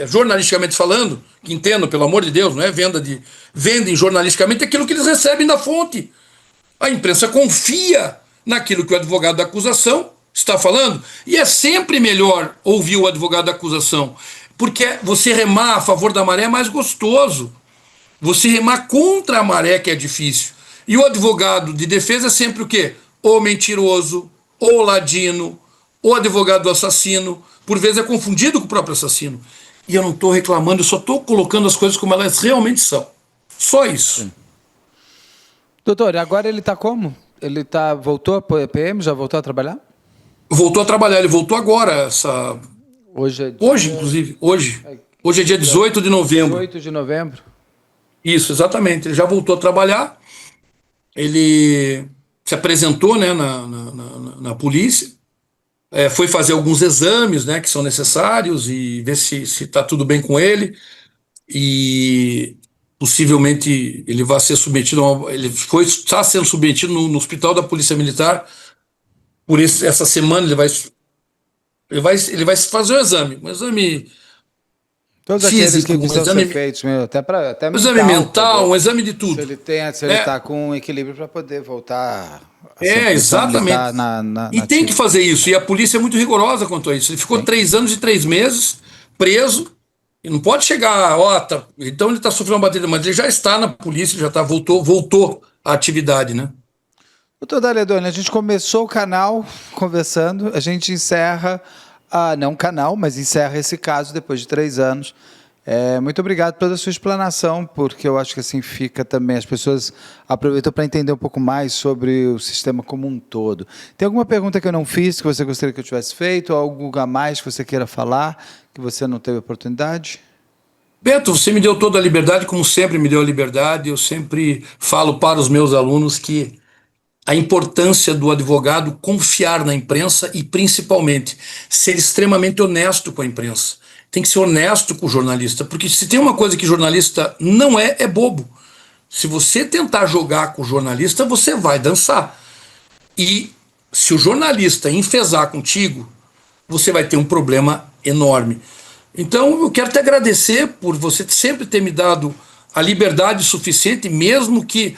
jornalisticamente falando, que entendo, pelo amor de Deus, não é venda de... Vendem jornalisticamente aquilo que eles recebem da fonte. A imprensa confia naquilo que o advogado da acusação está falando? E é sempre melhor ouvir o advogado da acusação, porque você remar a favor da maré é mais gostoso. Você remar contra a maré que é difícil. E o advogado de defesa é sempre o quê? O mentiroso, o ladino, o advogado do assassino. Por vezes é confundido com o próprio assassino. E eu não estou reclamando, eu só estou colocando as coisas como elas realmente são. Só isso. Sim. Doutor, agora ele está como? Ele voltou para a PM, já voltou a trabalhar? Voltou a trabalhar, ele voltou agora. Hoje, inclusive. Hoje é dia 18 de novembro. 18 de novembro. Isso, exatamente. Ele já voltou a trabalhar. Ele se apresentou, né, na polícia. Foi fazer alguns exames, né, que são necessários e ver se está tudo bem com ele. E possivelmente ele vai ser submetido está sendo submetido no hospital da Polícia Militar. Por essa semana ele vai fazer um exame Todos físico, aqueles que precisam ser feitos, até um exame mental, um exame de tudo. Se ele está com equilíbrio para poder voltar a exatamente. E tem que fazer isso. E a polícia é muito rigorosa quanto a isso. Ele ficou 3 anos e 3 meses preso. E não pode chegar, então ele está sofrendo uma batida, mas ele já está na polícia, ele já voltou à atividade, né? Doutor Daledoni, a gente começou o canal conversando, a gente encerra, não o canal, mas encerra esse caso depois de 3 anos. Muito obrigado pela sua explanação, porque eu acho que assim fica também, as pessoas aproveitam para entender um pouco mais sobre o sistema como um todo. Tem alguma pergunta que eu não fiz, que você gostaria que eu tivesse feito, ou algo a mais que você queira falar, que você não teve oportunidade? Beto, você me deu toda a liberdade, como sempre me deu a liberdade. Eu sempre falo para os meus alunos que a importância do advogado confiar na imprensa e, principalmente, ser extremamente honesto com a imprensa. Tem que ser honesto com o jornalista, porque se tem uma coisa que jornalista não é bobo. Se você tentar jogar com o jornalista, você vai dançar. E se o jornalista enfesar contigo, você vai ter um problema enorme. Então, eu quero te agradecer por você sempre ter me dado a liberdade suficiente, mesmo que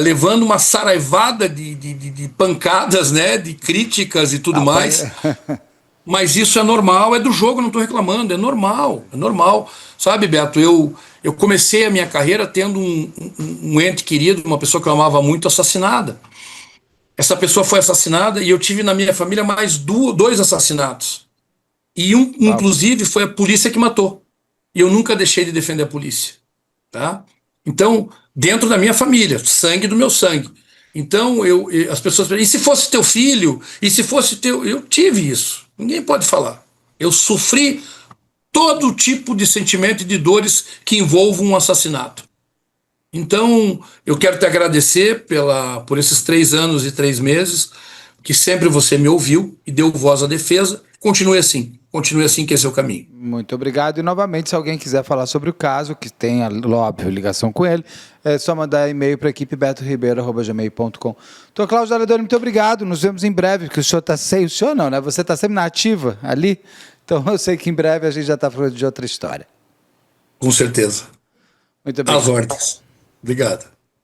levando uma saraivada de pancadas, né, de críticas e tudo mais. Mas isso é normal, é do jogo, não estou reclamando, é normal. Sabe, Beto, eu comecei a minha carreira tendo um ente querido, uma pessoa que eu amava muito, assassinada. Essa pessoa foi assassinada e eu tive na minha família mais 2 assassinatos. E inclusive, foi a polícia que matou. E eu nunca deixei de defender a polícia. Tá? Então, dentro da minha família, sangue do meu sangue. Então, as pessoas perguntam, e se fosse teu filho? E se fosse teu... Eu tive isso. Ninguém pode falar. Eu sofri todo tipo de sentimento e de dores que envolvam um assassinato. Então, eu quero te agradecer por esses 3 anos e 3 meses, que sempre você me ouviu e deu voz à defesa. Continue assim, que esse é o caminho. Muito obrigado. E, novamente, se alguém quiser falar sobre o caso, que tenha, óbvio, ligação com ele, é só mandar e-mail para a equipe betoribeiro@gmail.com. Doutor Cláudio Daledoni, muito obrigado. Nos vemos em breve, porque o senhor está sem... O senhor não, né? Você está sempre na ativa ali. Então, eu sei que em breve a gente já está falando de outra história. Com certeza. Muito obrigado. Às ordens. Obrigado.